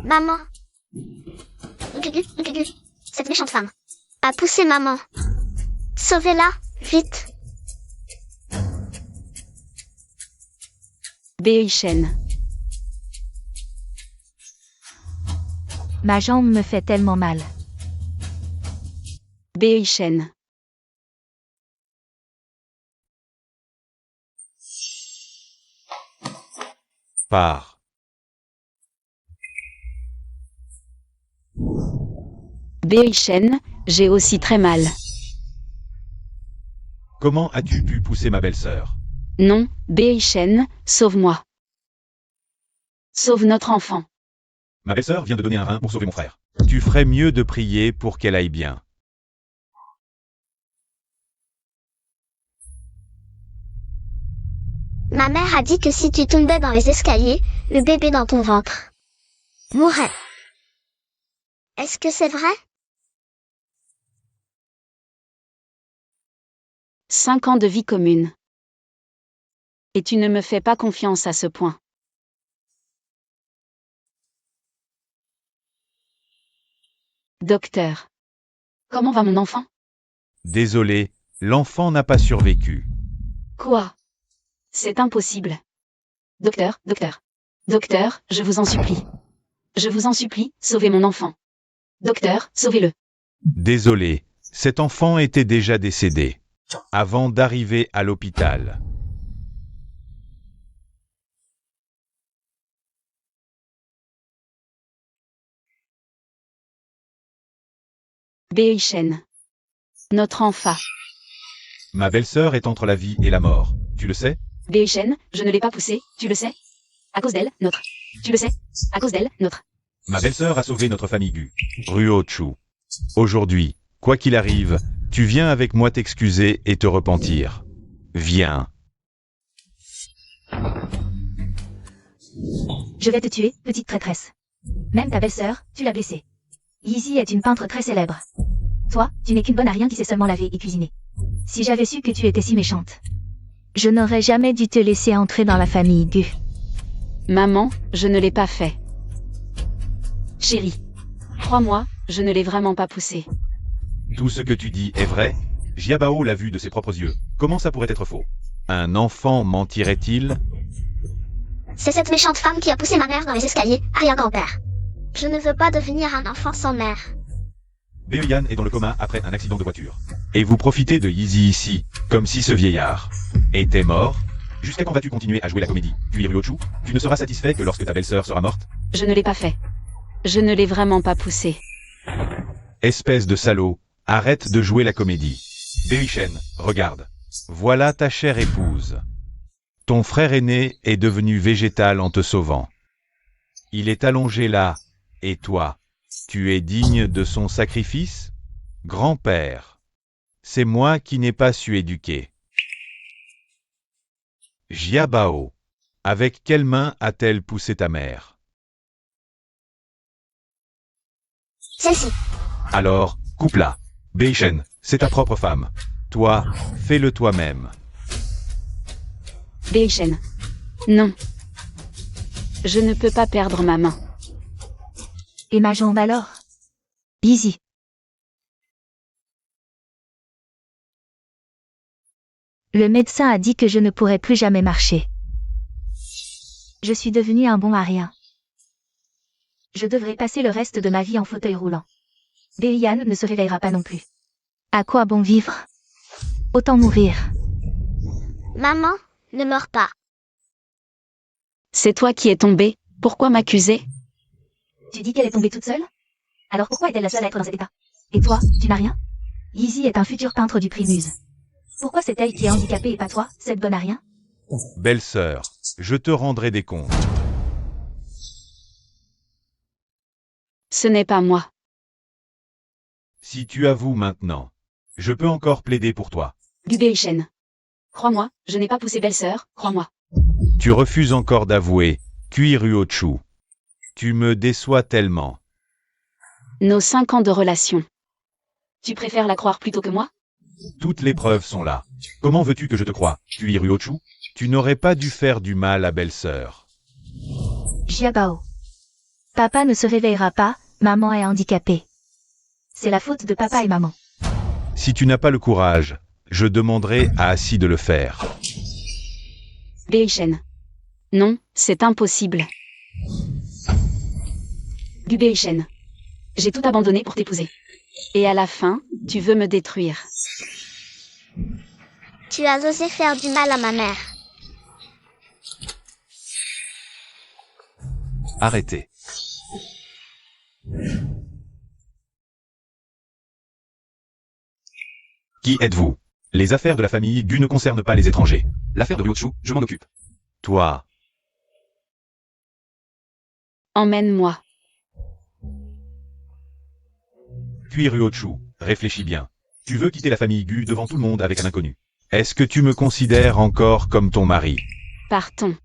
Maman. Gugu, Gugu. Cette méchante femme a poussé maman. Sauvez-la, vite. Beichen. Ma jambe me fait tellement mal. Beichen. Pars. Beichen, j'ai aussi très mal. Comment as-tu pu pousser ma belle-sœur? Non, Beichen, sauve-moi. Sauve notre enfant. Ma belle-sœur vient de donner un rein pour sauver mon frère. Tu ferais mieux de prier pour qu'elle aille bien. Ma mère a dit que si tu tombais dans les escaliers, le bébé dans ton ventre mourrait. Est-ce que c'est vrai? 5 ans de vie commune. Et tu ne me fais pas confiance à ce point. Docteur. Comment va mon enfant? Désolé, l'enfant n'a pas survécu. Quoi? C'est impossible. Docteur, docteur. Docteur, je vous en supplie. Je vous en supplie, sauvez mon enfant. Docteur, sauvez-le. Désolé, cet enfant était déjà décédé. Avant d'arriver à l'hôpital. Beichen. Notre enfant. Ma belle-sœur est entre la vie et la mort. Tu le sais? Beichen, je ne l'ai pas poussée, tu le sais? À cause d'elle, notre. Tu le sais? À cause d'elle, notre. Ma belle-sœur a sauvé notre famille Gu. Ruochu. Aujourd'hui, quoi qu'il arrive, tu viens avec moi t'excuser et te repentir. Viens. Je vais te tuer, petite traîtresse. Même ta belle-sœur, tu l'as blessée. Yeezy est une peintre très célèbre. Toi, tu n'es qu'une bonne à rien qui sait seulement laver et cuisiner. Si j'avais su que tu étais si méchante, je n'aurais jamais dû te laisser entrer dans la famille Gu. Maman, je ne l'ai pas fait. Chérie. Crois-moi, je ne l'ai vraiment pas poussé. Tout ce que tu dis est vrai? Jiabao l'a vu de ses propres yeux. Comment ça pourrait être faux? Un enfant mentirait-il? C'est cette méchante femme qui a poussé ma mère dans les escaliers, arrière-grand-père. Je ne veux pas devenir un enfant sans mère. Beoyan est dans le coma après un accident de voiture. Et vous profitez de Yeezy ici, comme si ce vieillard était mort? Jusqu'à quand vas-tu continuer à jouer la comédie? Puis Ryochu, tu ne seras satisfait que lorsque ta belle-sœur sera morte? Je ne l'ai pas fait. Je ne l'ai vraiment pas poussé. Espèce de salaud, arrête de jouer la comédie. Beichen, regarde. Voilà ta chère épouse. Ton frère aîné est devenu végétal en te sauvant. Il est allongé là, et toi, tu es digne de son sacrifice? Grand-père, c'est moi qui n'ai pas su éduquer. Jiabao, avec quelle main a-t-elle poussé ta mère? Celle-ci. Alors, coupe-la. Beichen, c'est ta propre femme. Toi, fais-le toi-même. Beichen. Non. Je ne peux pas perdre ma main. Et ma jambe alors? Yeezy. Le médecin a dit que je ne pourrais plus jamais marcher. Je suis devenu un bon à rien. Je devrais passer le reste de ma vie en fauteuil roulant. Beiyan ne se réveillera pas non plus. À quoi bon vivre? Autant mourir. Maman, ne meurs pas. C'est toi qui es tombée, pourquoi m'accuser? Tu dis qu'elle est tombée toute seule? Alors pourquoi est-elle la seule à être dans cet état? Et toi, tu n'as rien? Yeezy est un futur peintre du prix Muse. Pourquoi c'est elle qui est handicapée et pas toi, cette bonne à rien? Belle-sœur, je te rendrai des comptes. Ce n'est pas moi. Si tu avoues maintenant, je peux encore plaider pour toi. Du Beichen. Crois-moi, je n'ai pas poussé belle-sœur, crois-moi. Tu refuses encore d'avouer, Ryochu. Tu me déçois tellement. Nos 5 ans de relation. Tu préfères la croire plutôt que moi? Toutes les preuves sont là. Comment veux-tu que je te croie, Ryochu? Tu n'aurais pas dû faire du mal à belle-sœur. Jiabao. Papa ne se réveillera pas, maman est handicapée. C'est la faute de papa et maman. Si tu n'as pas le courage, je demanderai à Assis de le faire. Béichen. Non, c'est impossible. Du Béichen. J'ai tout abandonné pour t'épouser. Et à la fin, tu veux me détruire. Tu as osé faire du mal à ma mère. Arrêtez. Qui êtes-vous? Les affaires de la famille Gu ne concernent pas les étrangers. L'affaire de Ryochu, je m'en occupe. Toi, Emmène-moi. puis Ryochu, réfléchis bien. Tu veux quitter la famille Gu devant tout le monde avec un inconnu. Est-ce que tu me considères encore comme ton mari? Partons.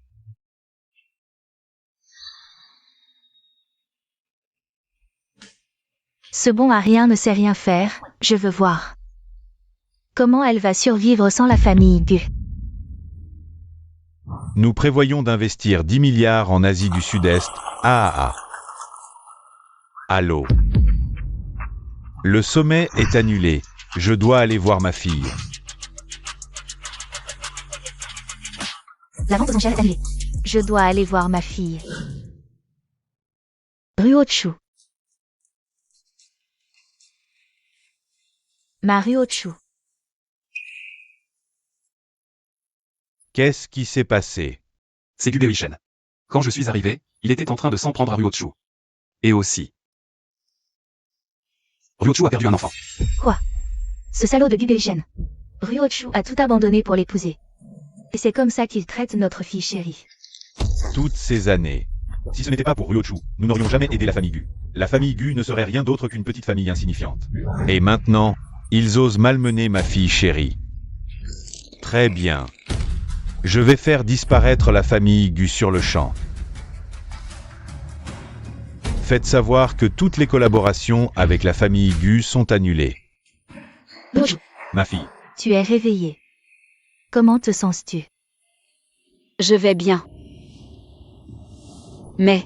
Ce bon à rien ne sait rien faire, je veux voir. Comment elle va survivre sans la famille Gu? Nous prévoyons d'investir 10 milliards en Asie du Sud-Est. Allô. Le sommet est annulé. Je dois aller voir ma fille. La vente aux enchères est annulée. Je dois aller voir ma fille. Ryochu. Ma Ryochu. Qu'est-ce qui s'est passé? C'est Gubeichen. Quand je suis arrivé, il était en train de s'en prendre à Ryochu. Et aussi. Ryochu a perdu un enfant. Quoi? Ce salaud de Gubeichen. Ryochu a tout abandonné pour l'épouser. Et c'est comme ça qu'il traite notre fille chérie. Toutes ces années. Si ce n'était pas pour Ryochu, nous n'aurions jamais aidé la famille Gu. La famille Gu ne serait rien d'autre qu'une petite famille insignifiante. Et maintenant, ils osent malmener ma fille chérie. Très bien. Je vais faire disparaître la famille Gu sur le champ. Faites savoir que toutes les collaborations avec la famille Gu sont annulées. Ryochu, Ma fille, tu es réveillée. Comment te sens-tu? Je vais bien. Mais...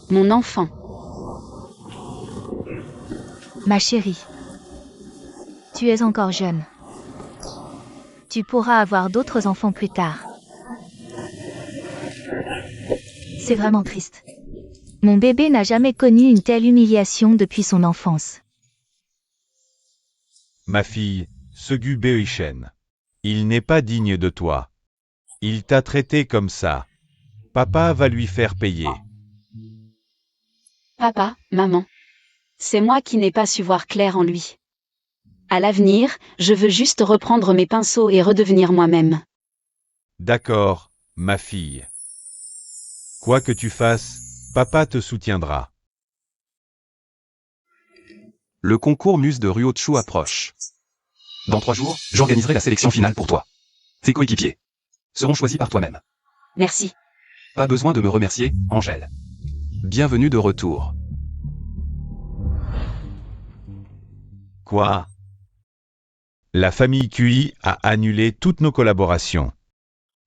Mon enfant. Ma chérie. Tu es encore jeune. Tu pourras avoir d'autres enfants plus tard. C'est vraiment triste. Mon bébé n'a jamais connu une telle humiliation depuis son enfance. ma fille, ce Gu Beoishen. Il n'est pas digne de toi. Il t'a traité comme ça. Papa va lui faire payer. Papa, maman. C'est moi qui n'ai pas su voir clair en lui. À l'avenir, je veux juste reprendre mes pinceaux et redevenir moi-même. D'accord, ma fille. Quoi que tu fasses, papa te soutiendra. Le concours Muse de Ryochu approche. Dans 3 jours, j'organiserai la sélection finale pour toi. Tes coéquipiers seront choisis par toi-même. Merci. Pas besoin de me remercier, Angèle. Bienvenue de retour. Quoi? La famille QI a annulé toutes nos collaborations.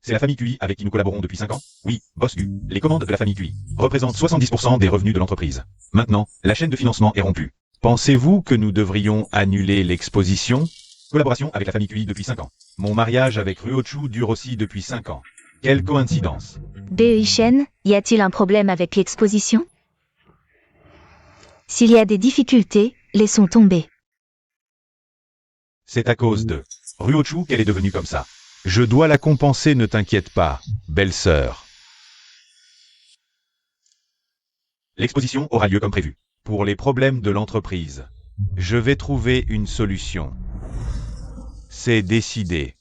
C'est la famille QI avec qui nous collaborons depuis 5 ans? Oui, Boss Gu. Les commandes de la famille QI représentent 70% des revenus de l'entreprise. Maintenant, la chaîne de financement est rompue. Pensez-vous que nous devrions annuler l'exposition? Collaboration avec la famille QI depuis 5 ans. Mon mariage avec Ryochu dure aussi depuis 5 ans. Quelle coïncidence. Beoishen, y a-t-il un problème avec l'exposition? S'il y a des difficultés, laissons tomber. C'est à cause de Ryochu qu'elle est devenue comme ça. Je dois la compenser, ne t'inquiète pas, belle-sœur. L'exposition aura lieu comme prévu. Pour les problèmes de l'entreprise, je vais trouver une solution. C'est décidé.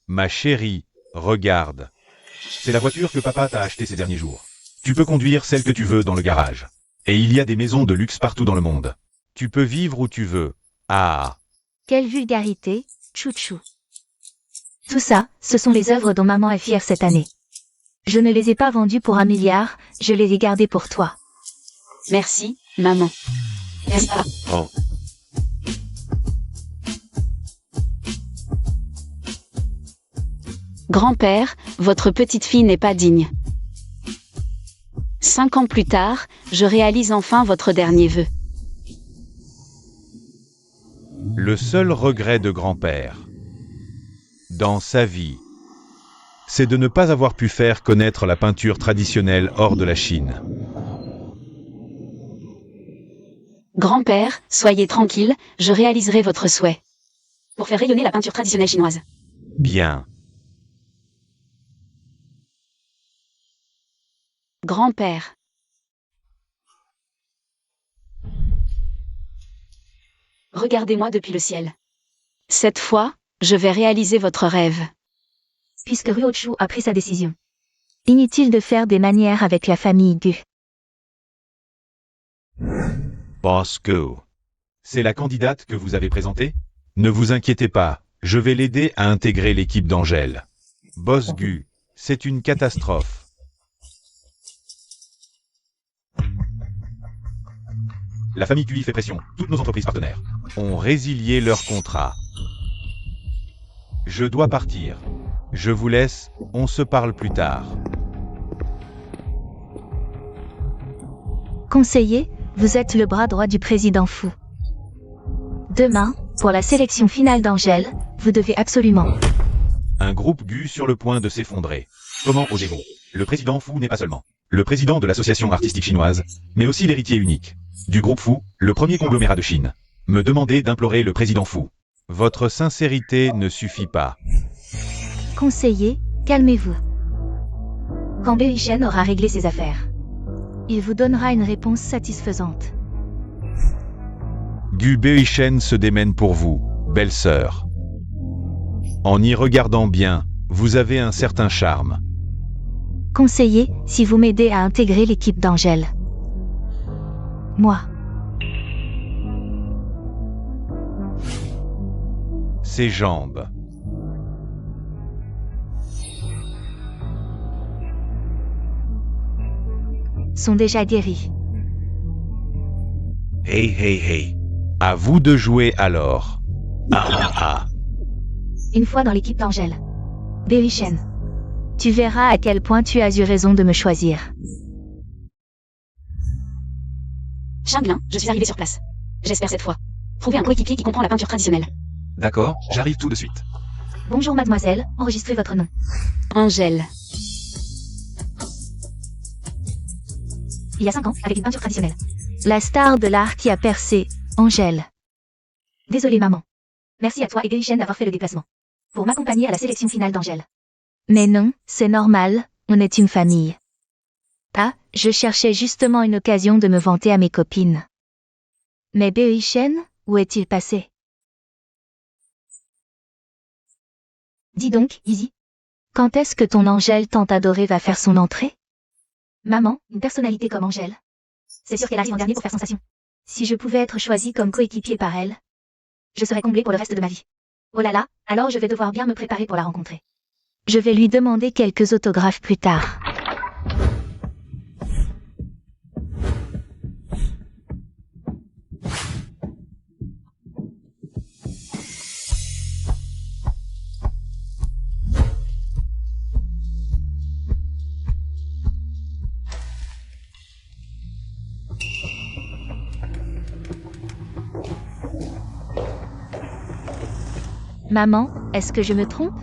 Ma chérie, regarde. C'est la voiture que papa t'a achetée ces derniers jours. Tu peux conduire celle que tu veux dans le garage. Et il y a des maisons de luxe partout dans le monde. Tu peux vivre où tu veux. Ah. Quelle vulgarité, chouchou. Tout ça, ce sont les œuvres dont maman est fière cette année. Je ne les ai pas vendues pour 1 milliard, je les ai gardées pour toi. Merci, maman. Merci, papa. Oh. Grand-père, votre petite fille n'est pas digne. 5 ans plus tard, je réalise enfin votre dernier vœu. Le seul regret de grand-père dans sa vie, c'est de ne pas avoir pu faire connaître la peinture traditionnelle hors de la Chine. Grand-père, soyez tranquille, je réaliserai votre souhait. Pour faire rayonner la peinture traditionnelle chinoise. Bien. Grand-père. Regardez-moi depuis le ciel. Cette fois, je vais réaliser votre rêve. Puisque Ryochu a pris sa décision. Inutile de faire des manières avec la famille Gu. Boss Go. C'est la candidate que vous avez présentée? Ne vous inquiétez pas, je vais l'aider à intégrer l'équipe d'Angèle. Boss Gu, c'est une catastrophe. La famille Gu y fait pression, toutes nos entreprises partenaires ont résilié leur contrat. Je dois partir. Je vous laisse, on se parle plus tard. Conseiller, vous êtes le bras droit du président Fu. Demain, pour la sélection finale d'Angèle, vous devez absolument... Un groupe Gu sur le point de s'effondrer. Comment osez-vous? Le président Fu n'est pas seulement le président de l'association artistique chinoise, mais aussi l'héritier unique du groupe Fu, le premier conglomérat de Chine. Me demandez d'implorer le président Fu. Votre sincérité ne suffit pas. Conseiller, calmez-vous. Quand Berishen aura réglé ses affaires, il vous donnera une réponse satisfaisante. Gu Beishen se démène pour vous, belle-sœur. En y regardant bien, vous avez un certain charme. Conseiller, si vous m'aidez à intégrer l'équipe d'Angèle. Moi. Ses jambes. Sont déjà guéries. Hey hey hey. À vous de jouer alors. Ah ah ah. Une fois dans l'équipe d'Angèle. Berishen. Tu verras à quel point tu as eu raison de me choisir. Changlin, je suis arrivé sur place. J'espère cette fois trouver un coéquipier qui comprend la peinture traditionnelle. D'accord, j'arrive tout de suite. Bonjour mademoiselle, enregistrez votre nom. Angèle. Il y a 5 ans, avec une peinture traditionnelle. La star de l'art qui a percé, Angèle. Désolée maman. Merci à toi et Berishen d'avoir fait le déplacement. Pour m'accompagner à la sélection finale d'Angèle. Mais non, c'est normal, on est une famille. Ah, je cherchais justement une occasion de me vanter à mes copines. Mais Berishen, où est-il passé? Dis donc, Izzy. Quand est-ce que ton Angèle tant adorée va faire son entrée? Maman, une personnalité comme Angèle. C'est sûr qu'elle arrive en dernier pour faire sensation. Si je pouvais être choisie comme coéquipier par elle, je serais comblée pour le reste de ma vie. Oh là là, alors je vais devoir bien me préparer pour la rencontrer. Je vais lui demander quelques autographes plus tard. Maman, est-ce que je me trompe?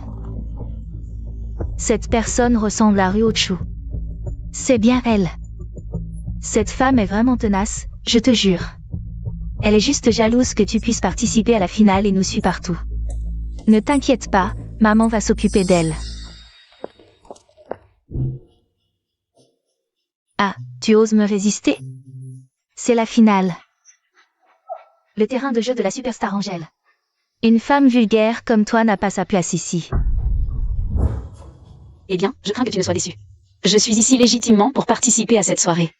Cette personne ressemble à Ryochu. C'est bien elle. Cette femme est vraiment tenace, je te jure. Elle est juste jalouse que tu puisses participer à la finale et nous suit partout. Ne t'inquiète pas, maman va s'occuper d'elle. Ah, tu oses me résister? C'est la finale. Le terrain de jeu de la superstar Angèle. Une femme vulgaire comme toi n'a pas sa place ici. Eh bien, je crains que tu ne sois déçu. Je suis ici légitimement pour participer à cette soirée.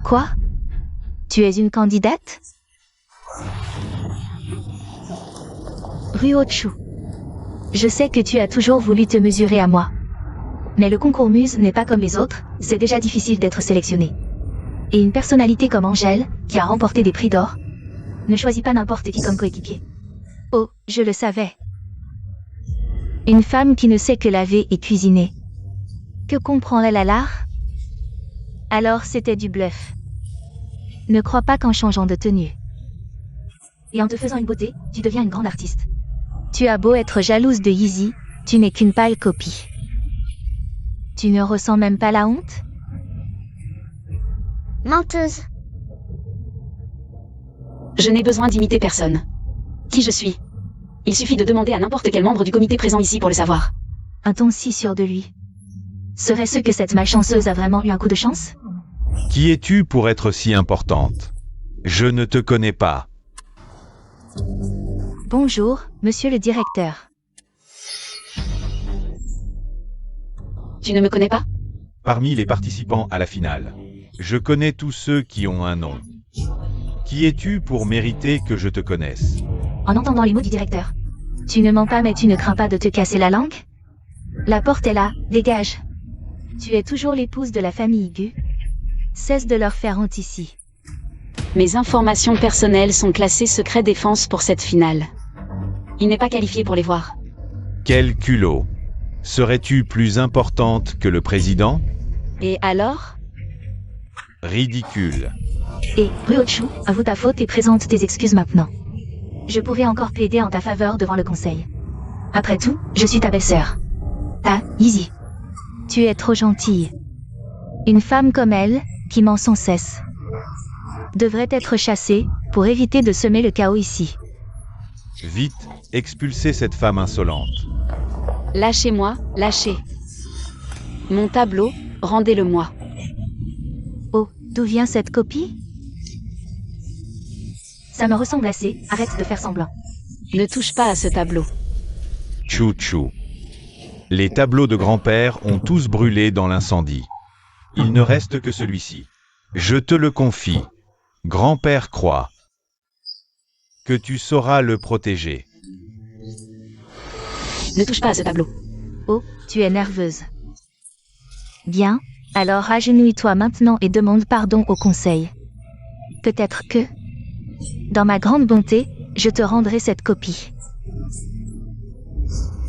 Quoi? Tu es une candidate? Ryochu. Je sais que tu as toujours voulu te mesurer à moi. Mais le concours Muse n'est pas comme les autres, c'est déjà difficile d'être sélectionné. Et une personnalité comme Angèle, qui a remporté des prix d'or, ne choisit pas n'importe qui comme coéquipier. Oh, je le savais. Une femme qui ne sait que laver et cuisiner. Que comprend-elle à l'art? Alors c'était du bluff. Ne crois pas qu'en changeant de tenue et en te faisant une beauté, tu deviens une grande artiste. Tu as beau être jalouse de Yeezy, tu n'es qu'une pâle copie. Tu ne ressens même pas la honte? Menteuse. Je n'ai besoin d'imiter personne. Qui je suis? Il suffit de demander à n'importe quel membre du comité présent ici pour le savoir. Un ton si sûr de lui. Serait-ce que cette malchanceuse a vraiment eu un coup de chance? Qui es-tu pour être si importante? Je ne te connais pas. Bonjour, monsieur le directeur. Tu ne me connais pas? Parmi les participants à la finale, je connais tous ceux qui ont un nom. Qui es-tu pour mériter que je te connaisse? En entendant les mots du directeur. Tu ne mens pas mais tu ne crains pas de te casser la langue? La porte est là, dégage. Tu es toujours l'épouse de la famille Gu. Cesse de leur faire honte ici. Mes informations personnelles sont classées secret défense pour cette finale. Il n'est pas qualifié pour les voir. Quel culot! Serais-tu plus importante que le président? Et alors? Ridicule. Et, Ryochu, avoue ta faute et présente tes excuses maintenant. Je pourrais encore plaider en ta faveur devant le conseil. Après tout, je suis ta belle-sœur. Ta, Yeezy. Tu es trop gentille. Une femme comme elle, qui ment sans cesse, devrait être chassée, pour éviter de semer le chaos ici. Vite, expulsez cette femme insolente. Lâchez-moi, lâchez. Mon tableau, rendez-le-moi. Oh, d'où vient cette copie? Ça me ressemble assez, arrête de faire semblant. Ne touche pas à ce tableau. Chou-chou. Les tableaux de grand-père ont tous brûlé dans l'incendie. Il ne reste que celui-ci. Je te le confie. Grand-père croit que tu sauras le protéger. Ne touche pas à ce tableau. Oh, tu es nerveuse. Bien, alors agenouille-toi maintenant et demande pardon au conseil. Peut-être que, dans ma grande bonté, je te rendrai cette copie.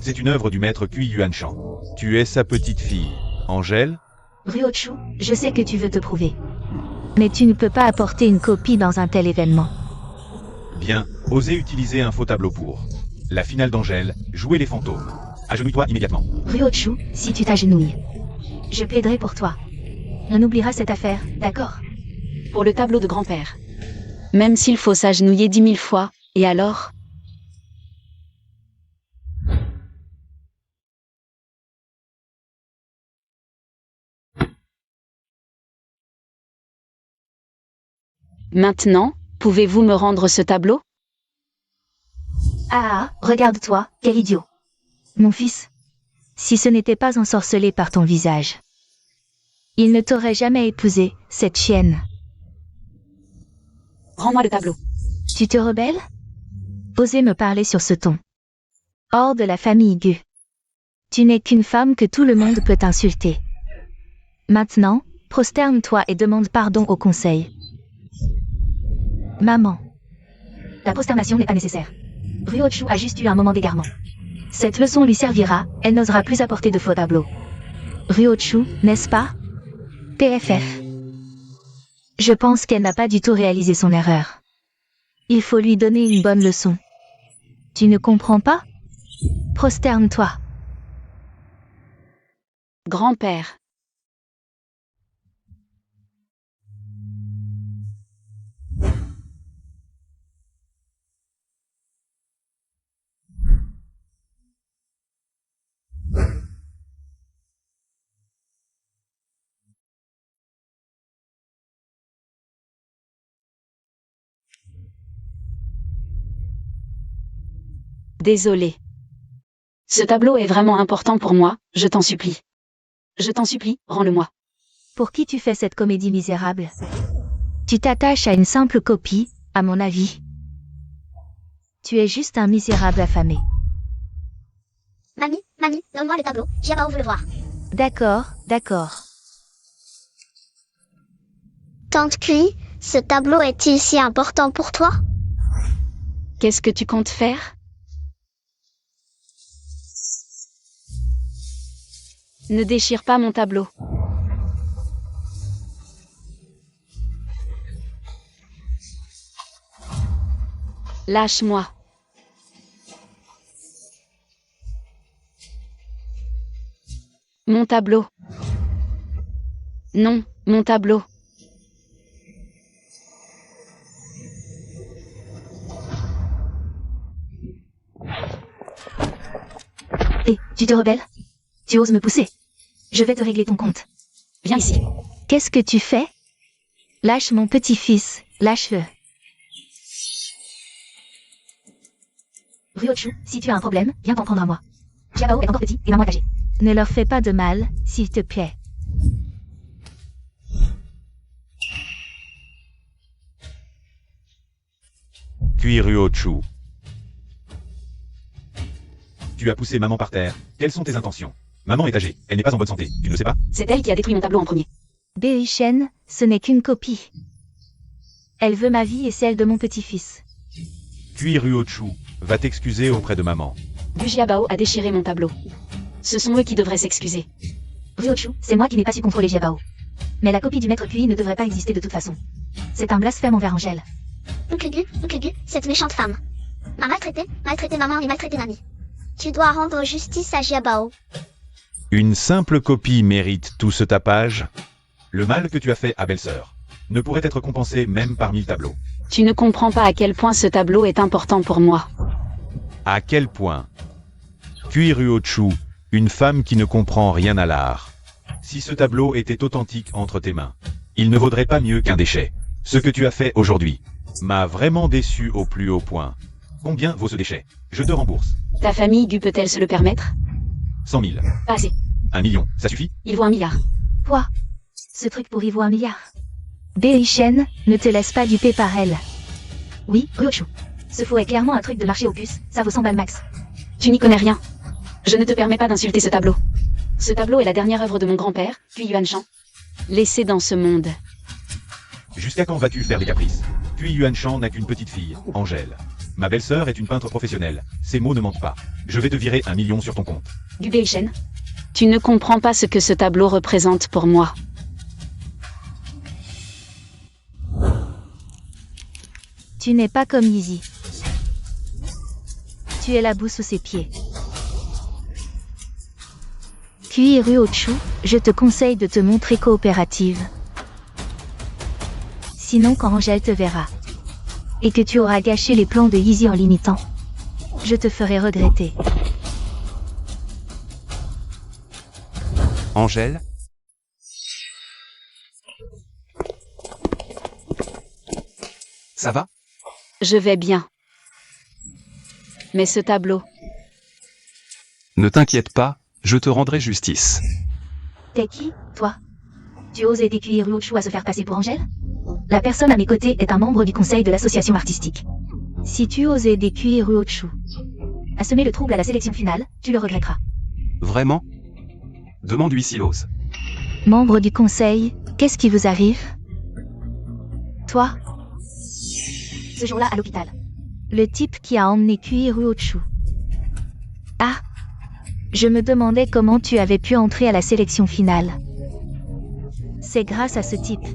C'est une œuvre du maître Kui Yuan Shan. Tu es sa petite fille, Angèle? Ryochu, je sais que tu veux te prouver. Mais tu ne peux pas apporter une copie dans un tel événement. Bien, osez utiliser un faux tableau pour la finale d'Angèle, jouer les fantômes. Agenouille-toi immédiatement. Ryochu, si tu t'agenouilles, je plaiderai pour toi. On oubliera cette affaire, d'accord? Pour le tableau de grand-père. Même s'il faut s'agenouiller 10 000 fois, et alors? Maintenant, pouvez-vous me rendre ce tableau? Ah, regarde-toi, quel idiot. Mon fils. Si ce n'était pas ensorcelé par ton visage, il ne t'aurait jamais épousé, cette chienne. Rends-moi le tableau. Tu te rebelles? Osez me parler sur ce ton. Hors de la famille Gu. Tu n'es qu'une femme que tout le monde peut insulter. Maintenant, prosterne-toi et demande pardon au conseil. Maman. Ta prosternation n'est pas nécessaire. Ryochu a juste eu un moment d'égarement. Cette leçon lui servira, elle n'osera plus apporter de faux tableaux. Ryochu, n'est-ce pas? PFF. Je pense qu'elle n'a pas du tout réalisé son erreur. Il faut lui donner une bonne leçon. Tu ne comprends pas? Prosterne-toi. Grand-père. Désolé. Ce tableau est vraiment important pour moi, je t'en supplie. Je t'en supplie, rends-le-moi. Pour qui tu fais cette comédie misérable? Tu t'attaches à une simple copie, à mon avis. Tu es juste un misérable affamé. Mamie, donne-moi le tableau, Jiaba veut le voir. D'accord, d'accord. Tante Kui, ce tableau est-il si important pour toi? Qu'est-ce que tu comptes faire? Ne déchire pas mon tableau. Lâche-moi. Mon tableau. Non, mon tableau. Hé, tu te rebelles? Tu oses me pousser? Je vais te régler ton compte. Viens ici. Qu'est-ce que tu fais? Lâche mon petit-fils, lâche-le. Ryochu, si tu as un problème, viens t'en prendre à moi. Xiaobao est encore petit et maman est âgée. Ne leur fais pas de mal, s'il te plaît. Puis Ryochu. Tu as poussé maman par terre. Quelles sont tes intentions? Maman est âgée, elle n'est pas en bonne santé, tu ne le sais pas? C'est elle qui a détruit mon tableau en premier. Beishen, ce n'est qu'une copie. Elle veut ma vie et celle de mon petit-fils. Puis Ryochu, va t'excuser auprès de maman. Gu Xiaobao a déchiré mon tableau. Ce sont eux qui devraient s'excuser. Ryochu, c'est moi qui n'ai pas su contrôler Xiaobao. Mais la copie du maître Kui ne devrait pas exister de toute façon. C'est un blasphème envers Angèle. Oncle Gu, cette méchante femme m'a maltraité maman et maltraité Nami. Tu dois rendre justice à Xiaobao. Une simple copie mérite tout ce tapage? Le mal que tu as fait à belle-sœur ne pourrait être compensé même par 1000 tableaux. Tu ne comprends pas à quel point ce tableau est important pour moi. À quel point? Puis Ryochu, une femme qui ne comprend rien à l'art. Si ce tableau était authentique entre tes mains, il ne vaudrait pas mieux qu'un déchet. Ce que tu as fait aujourd'hui m'a vraiment déçu au plus haut point. Combien vaut ce déchet? Je te rembourse. Ta famille Gu peut-elle se le permettre? 100 000. Pas assez. 1 million, ça suffit? Il vaut 1 milliard. Quoi? Ce truc pourri vaut 1 milliard. Beishen, ne te laisse pas duper par elle. Oui, Ryochu. Ce faux est clairement un truc de marché aux puces, ça vaut 100 balles max. Tu n'y connais rien. Je ne te permets pas d'insulter ce tableau. Ce tableau est la dernière œuvre de mon grand-père, puis Yuan Shan. Laissé dans ce monde. Jusqu'à quand vas-tu faire des caprices? Puis Yuan Shan n'a qu'une petite fille, Angèle. Ma belle-sœur est une peintre professionnelle. Ces mots ne mentent pas. Je vais te virer 1 million sur ton compte. Gu Beishen, tu ne comprends pas ce que ce tableau représente pour moi. Tu n'es pas comme Easy. Tu es la boue sous ses pieds. Puis Ryochu, je te conseille de te montrer coopérative. Sinon quand Angèle te verra, et que tu auras gâché les plans de Easy en l'imitant, je te ferai regretter. Angèle? Ça va? Je vais bien. Mais ce tableau, Ne t'inquiète pas, je te rendrai justice. T'es qui, toi? Tu oses aider Kui Ryochu à se faire passer pour Angèle? La personne à mes côtés est un membre du conseil de l'association artistique. Si tu oses aider Kui Ryochu à semer le trouble à la sélection finale, tu le regretteras. Vraiment? Demande-lui s'il ose. Membre du conseil, qu'est-ce qui vous arrive? Toi? Ce jour-là à l'hôpital. Le type qui a emmené Kui Ryochu. Ah! Je me demandais comment tu avais pu entrer à la sélection finale. C'est grâce à ce type.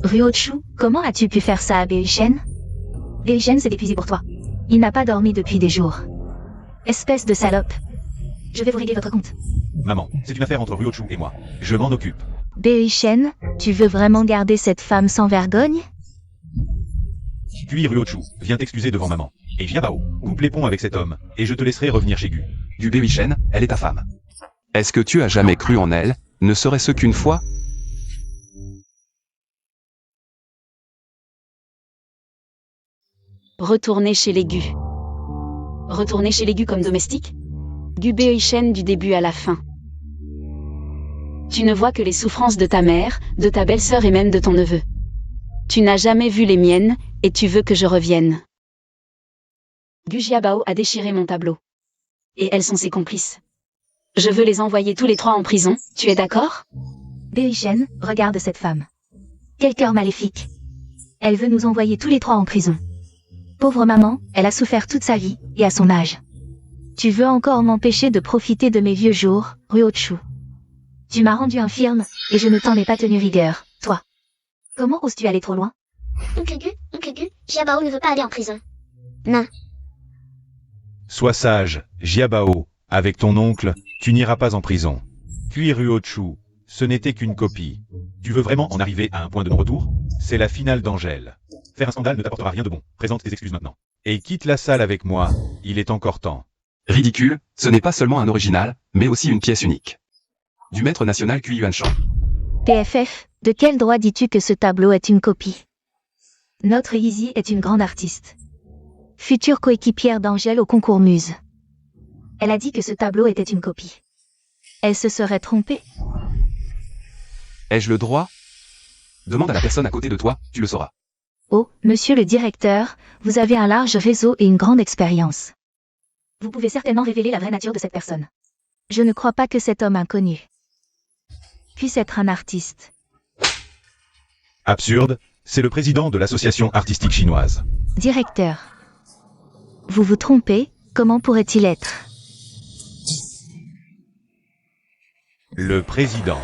Ryochu, comment as-tu pu faire ça à Beishen? Beishen s'est épuisé pour toi. Il n'a pas dormi depuis des jours. Espèce de salope. Je vais vous régler votre compte. Maman, c'est une affaire entre Ryochu et moi. Je m'en occupe. Beishen, tu veux vraiment garder cette femme sans vergogne? Puis Ryochu, viens t'excuser devant maman. Et Xiaobao, coupe les ponts avec cet homme, et je te laisserai revenir chez Gu. Du Beishen, elle est ta femme. Est-ce que tu as jamais cru en elle, ne serait-ce qu'une fois? retourner chez les Gu. Retourner chez les Gu comme domestique? Gu Beishen du début à la fin. Tu ne vois que les souffrances de ta mère, de ta belle-sœur et même de ton neveu. Tu n'as jamais vu les miennes, et tu veux que je revienne. Gu Xiaobao a déchiré mon tableau. Et elles sont ses complices. Je veux les envoyer tous les 3 en prison, tu es d'accord? Beishen, regarde cette femme. Quel cœur maléfique. Elle veut nous envoyer tous les 3 en prison. Pauvre maman, elle a souffert toute sa vie, et à son âge. Tu veux encore m'empêcher de profiter de mes vieux jours, Ryochu. Tu m'as rendu infirme, et je ne t'en ai pas tenu rigueur, toi. Comment oses-tu aller trop loin? Oncle Gu, Jiabao ne veut pas aller en prison. Non. Sois sage, Jiabao, avec ton oncle, tu n'iras pas en prison. Puis Ruochu, ce n'était qu'une copie. Tu veux vraiment en arriver à un point de non-retour? C'est la finale d'Angèle. Faire un scandale ne t'apportera rien de bon. Présente tes excuses maintenant. Et quitte la salle avec moi, il est encore temps. Ridicule, ce n'est pas seulement un original, mais aussi une pièce unique. Du maître national Cui Yuanshan. PFF, de quel droit dis-tu que ce tableau est une copie? Notre Izzy est une grande artiste. Future coéquipière d'Angèle au concours Muse. Elle a dit que ce tableau était une copie. Elle se serait trompée. Ai-je le droit? Demande à la personne à côté de toi, tu le sauras. Oh, monsieur le directeur, vous avez un large réseau et une grande expérience. Vous pouvez certainement révéler la vraie nature de cette personne. Je ne crois pas que cet homme inconnu puisse être un artiste. Absurde, c'est le président de l'association artistique chinoise. Directeur. Vous vous trompez, comment pourrait-il être? Le président.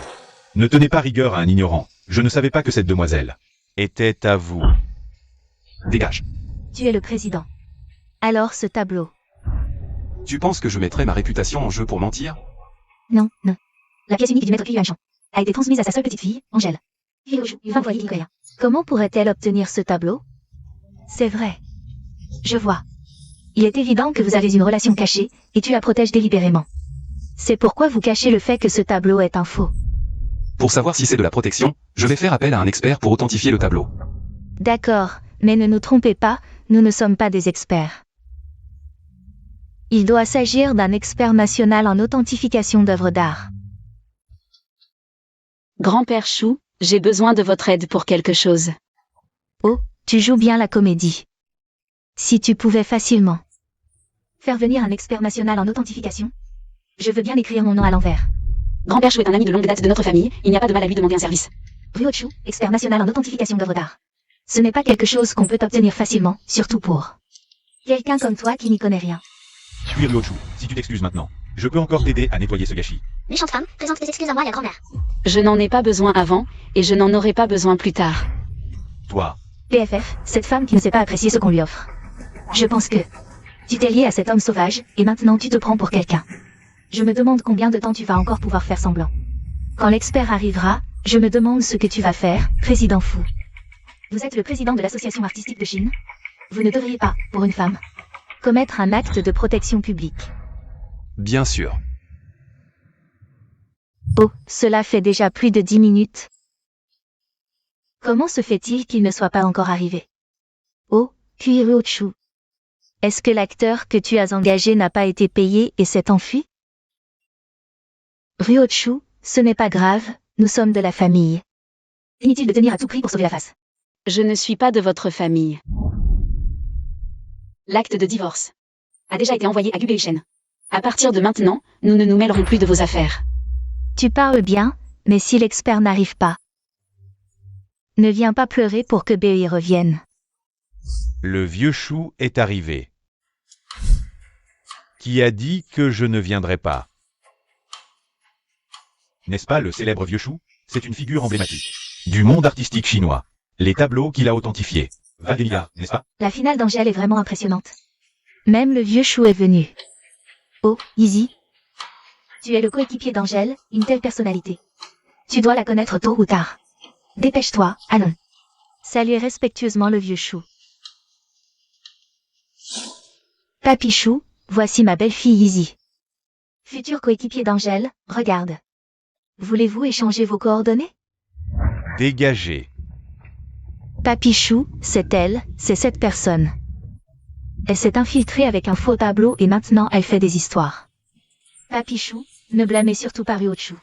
Ne tenez pas rigueur à un ignorant. Je ne savais pas que cette demoiselle était à vous. Dégage. Tu es le président. Alors ce tableau. Tu penses que je mettrais ma réputation en jeu pour mentir? Non, non. La pièce unique du maître Cui Yuanshan a été transmise à sa seule petite fille, Angèle. Comment pourrait-elle obtenir ce tableau? C'est vrai. Je vois. Il est évident que vous avez une relation cachée, et tu la protèges délibérément. C'est pourquoi vous cachez le fait que ce tableau est un faux. Pour savoir si c'est de la protection, je vais faire appel à un expert pour authentifier le tableau. D'accord, mais ne nous trompez pas, nous ne sommes pas des experts. Il doit s'agir d'un expert national en authentification d'œuvres d'art. Grand-père Chou, j'ai besoin de votre aide pour quelque chose. Oh, tu joues bien la comédie. Si tu pouvais facilement faire venir un expert national en authentification, je veux bien écrire mon nom à l'envers. Grand-père Chou est un ami de longue date de notre famille, il n'y a pas de mal à lui demander un service. Ruochu, expert national en authentification d'œuvres d'art. Ce n'est pas quelque chose qu'on peut obtenir facilement, surtout pour quelqu'un comme toi qui n'y connaît rien. Puis Ruochu, si tu t'excuses maintenant, je peux encore t'aider à nettoyer ce gâchis. Méchante femme, présente tes excuses à moi et à grand-mère. Je n'en ai pas besoin avant, et je n'en aurai pas besoin plus tard. Toi, PFF, cette femme qui ne sait pas apprécier ce qu'on lui offre. Je pense que tu t'es lié à cet homme sauvage, et maintenant tu te prends pour quelqu'un. Je me demande combien de temps tu vas encore pouvoir faire semblant. Quand l'expert arrivera, je me demande ce que tu vas faire, président fou. Vous êtes le président de l'association artistique de Chine. Vous ne devriez pas, pour une femme, commettre un acte de protection publique. Bien sûr. Oh, cela fait déjà plus de 10 minutes. Comment se fait-il qu'il ne soit pas encore arrivé? Oh, Cui Ruochu. Est-ce que l'acteur que tu as engagé n'a pas été payé et s'est enfui? Ruochu, ce n'est pas grave, nous sommes de la famille. Inutile de tenir à tout prix pour sauver la face. Je ne suis pas de votre famille. L'acte de divorce a déjà été envoyé à Gubei Shen. À partir de maintenant, nous ne nous mêlerons plus de vos affaires. Tu parles bien, mais si l'expert n'arrive pas, ne viens pas pleurer pour que Bei revienne. le vieux chou est arrivé. Qui a dit que je ne viendrai pas? N'est-ce pas le célèbre vieux chou? C'est une figure emblématique du monde artistique chinois. Les tableaux qu'il a authentifiés. Valdelia, n'est-ce pas? La finale d'Angèle est vraiment impressionnante. Même le vieux chou est venu. Oh, Izzy. Tu es le coéquipier d'Angèle, une telle personnalité. Tu dois la connaître tôt ou tard. Dépêche-toi, allons. Saluez respectueusement le vieux chou. Papy Chou, voici ma belle-fille Izzy. Futur coéquipier d'Angèle, regarde. Voulez-vous échanger vos coordonnées? Dégagez. Papy Chou, c'est elle, c'est cette personne. Elle s'est infiltrée avec un faux tableau et maintenant elle fait des histoires. Papy Chou, ne blâmez surtout pas Ruochu.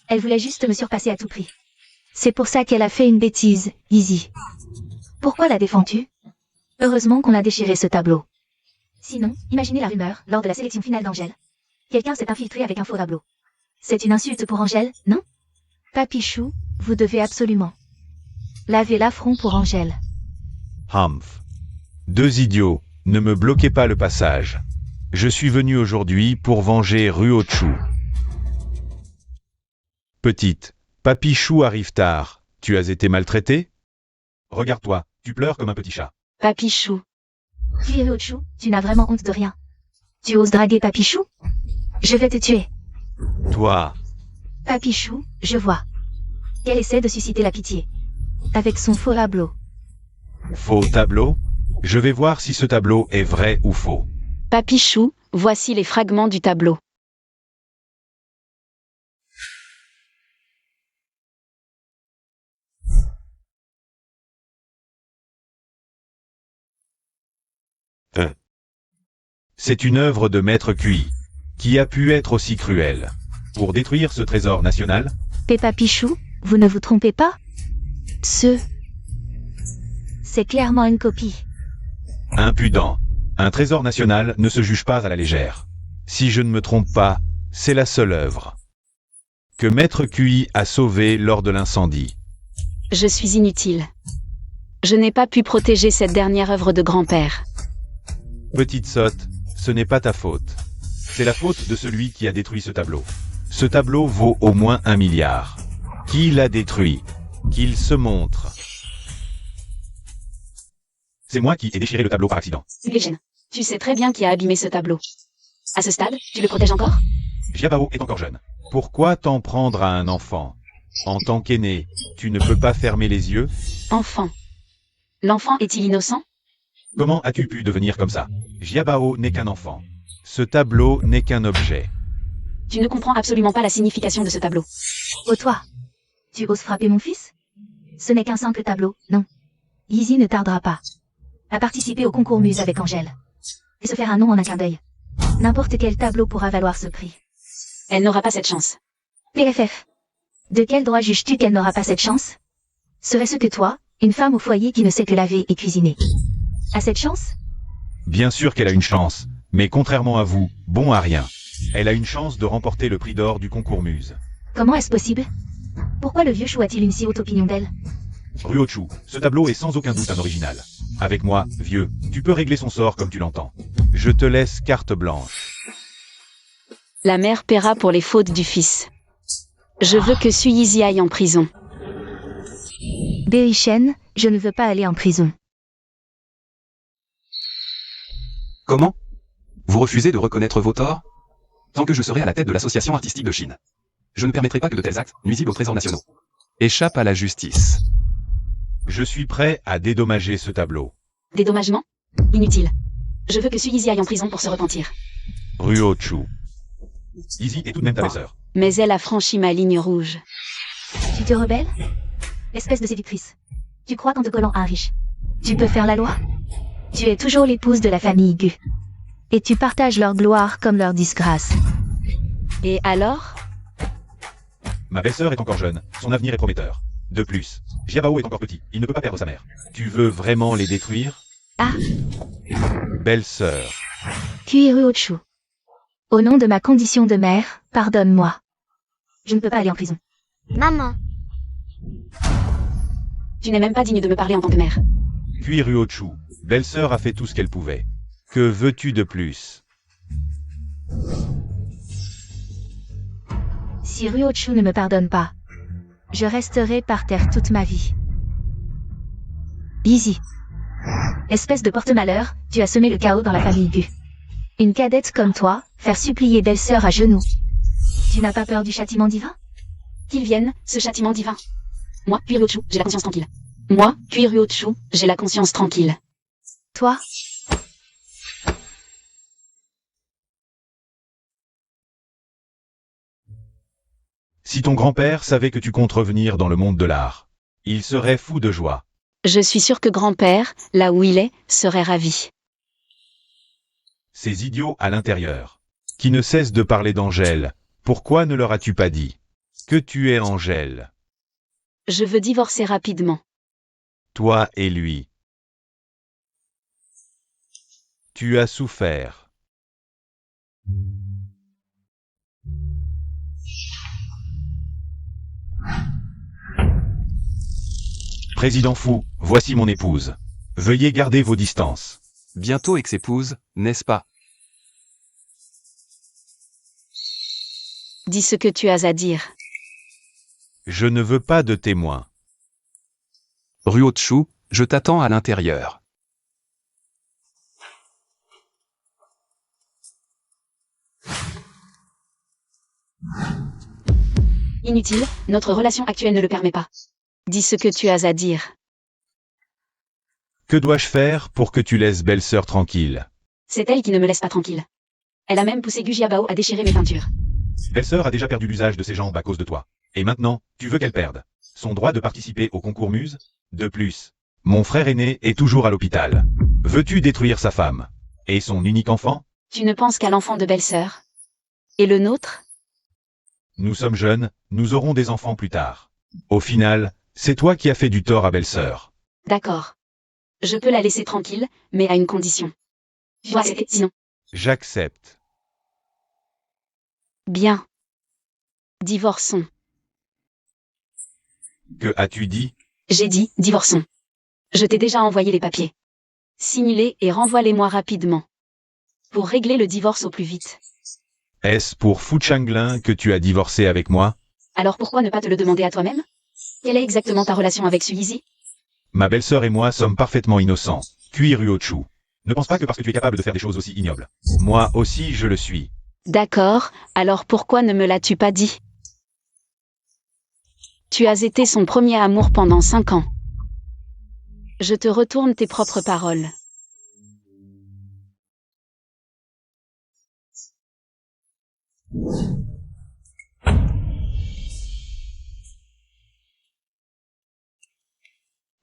Elle voulait juste me surpasser à tout prix. C'est pour ça qu'elle a fait une bêtise, Izzy. Pourquoi la défends-tu? Heureusement qu'on a déchiré ce tableau. Sinon, imaginez la rumeur, lors de la sélection finale d'Angèle. Quelqu'un s'est infiltré avec un faux tableau. C'est une insulte pour Angèle, non? Papy Chou, vous devez absolument laver l'affront pour Angèle. Humph. Deux idiots, ne me bloquez pas le passage. Je suis venu aujourd'hui pour venger Ruochu. Petite, Papy Chou arrive tard. Tu as été maltraité? Regarde-toi, tu pleures comme un petit chat. Papichou. Ryuchou, tu n'as vraiment honte de rien. Tu oses draguer Papichou? Je vais te tuer. Toi, Papichou, je vois. Qu'elle essaie de susciter la pitié. Avec son faux tableau. faux tableau? Je vais voir si ce tableau est vrai ou faux. Papichou, voici les fragments du tableau. C'est une œuvre de Maître Cui. Qui a pu être aussi cruel? Pour détruire ce trésor national? Papichou, vous ne vous trompez pas? C'est clairement une copie. Impudent. Un trésor national ne se juge pas à la légère. Si je ne me trompe pas, c'est la seule œuvre que Maître Cui a sauvée lors de l'incendie. Je suis inutile. Je n'ai pas pu protéger cette dernière œuvre de grand-père. Petite sotte, ce n'est pas ta faute. C'est la faute de celui qui a détruit ce tableau. Ce tableau vaut au moins 1 milliard. Qui l'a détruit? Qu'il se montre. C'est moi qui ai déchiré le tableau par accident. Eugène, tu sais très bien qui a abîmé ce tableau. À ce stade, tu le protèges encore? Jiabao est encore jeune. Pourquoi t'en prendre à un enfant? En tant qu'aîné, tu ne peux pas fermer les yeux? Enfant. L'enfant est-il innocent? Comment as-tu pu devenir comme ça? Jiabao n'est qu'un enfant. Ce tableau n'est qu'un objet. Tu ne comprends absolument pas la signification de ce tableau. Oh toi, tu oses frapper mon fils? Ce n'est qu'un simple tableau, non. Yeezy ne tardera pas à participer au concours Muse avec Angèle. Et se faire un nom en un clin d'œil. N'importe quel tableau pourra valoir ce prix. Elle n'aura pas cette chance. PFF. De quel droit juges-tu qu'elle n'aura pas cette chance? Serait-ce que toi, une femme au foyer qui ne sait que laver et cuisiner, a cette chance? Bien sûr qu'elle a une chance, mais contrairement à vous, bon à rien. Elle a une chance de remporter le prix d'or du concours Muse. Comment est-ce possible? Pourquoi le vieux chou a-t-il une si haute opinion d'elle? Ryuchou, ce tableau est sans aucun doute un original. Avec moi, vieux, tu peux régler son sort comme tu l'entends. Je te laisse carte blanche. La mère paiera pour les fautes du fils. Je veux que Suyizi aille en prison. Berishen, je ne veux pas aller en prison. Comment? Vous refusez de reconnaître vos torts? Tant que je serai à la tête de l'association artistique de Chine, je ne permettrai pas que de tels actes, nuisibles aux trésors nationaux, échappent à la justice. Je suis prêt à dédommager ce tableau. Dédommagement? Inutile. Je veux que Suyizi aille en prison pour se repentir. Ryuchou. Izzy est tout de même ta belle-sœur. Mais elle a franchi ma ligne rouge. Tu te rebelles? Espèce de séductrice. Tu crois qu'en te collant à un riche, tu peux faire la loi? Tu es toujours l'épouse de la famille Gu. Et tu partages leur gloire comme leur disgrâce. Et alors? Ma belle-sœur est encore jeune, son avenir est prometteur. De plus, Jiabao est encore petit, il ne peut pas perdre sa mère. Tu veux vraiment les détruire? Ah, Belle-sœur. Kuiruochu. Au nom de ma condition de mère, pardonne-moi. Je ne peux pas aller en prison. Maman. Tu n'es même pas digne de me parler en tant que mère. Puis Ryuchou, belle-sœur a fait tout ce qu'elle pouvait. Que veux-tu de plus? Si Ryuochu ne me pardonne pas, je resterai par terre toute ma vie. Easy. Espèce de porte-malheur, tu as semé le chaos dans la famille Gu. Une cadette comme toi, faire supplier belle-sœur à genoux. Tu n'as pas peur du châtiment divin? Qu'il vienne, ce châtiment divin. Moi, Kuiryuochu, j'ai la conscience tranquille. Moi, Kuiryuochu, j'ai la conscience tranquille. Toi? Si ton grand-père savait que tu comptes revenir dans le monde de l'art, il serait fou de joie. Je suis sûre que grand-père, là où il est, serait ravi. Ces idiots à l'intérieur, qui ne cessent de parler d'Angèle, pourquoi ne leur as-tu pas dit que tu es Angèle? Je veux divorcer rapidement. Toi et lui. Tu as souffert. Président fou, voici mon épouse. Veuillez garder vos distances. Bientôt ex-épouse, n'est-ce pas? Dis ce que tu as à dire. Je ne veux pas de témoins. 'Ryuochu, je t'attends à l'intérieur. Inutile, notre relation actuelle ne le permet pas. Dis ce que tu as à dire. Que dois-je faire pour que tu laisses belle-sœur tranquille? C'est elle qui ne me laisse pas tranquille. Elle a même poussé Gu Jiabao à déchirer mes peintures. Belle-sœur a déjà perdu l'usage de ses jambes à cause de toi. Et maintenant, tu veux qu'elle perde son droit de participer au concours Muse? De plus, mon frère aîné est toujours à l'hôpital. Veux-tu détruire sa femme? Et son unique enfant? Tu ne penses qu'à l'enfant de belle-sœur? Et le nôtre? Nous sommes jeunes, nous aurons des enfants plus tard. Au final, c'est toi qui as fait du tort à belle-sœur. D'accord. Je peux la laisser tranquille, mais à une condition. Tu dois accepter, sinon. J'accepte. Bien. Divorçons. Que as-tu dit? J'ai dit, divorçons. Je t'ai déjà envoyé les papiers. Signe-les et renvoie-les-moi rapidement. Pour régler le divorce au plus vite. Est-ce pour Fu Changlin que tu as divorcé avec moi? Alors pourquoi ne pas te le demander à toi-même? Quelle est exactement ta relation avec Suizi? Ma belle-sœur et moi sommes parfaitement innocents. Kui Ruochu. Ne pense pas que parce que tu es capable de faire des choses aussi ignobles. Moi aussi, je le suis. D'accord, alors pourquoi ne me l'as-tu pas dit? Tu as été son premier amour pendant 5 ans. Je te retourne tes propres paroles.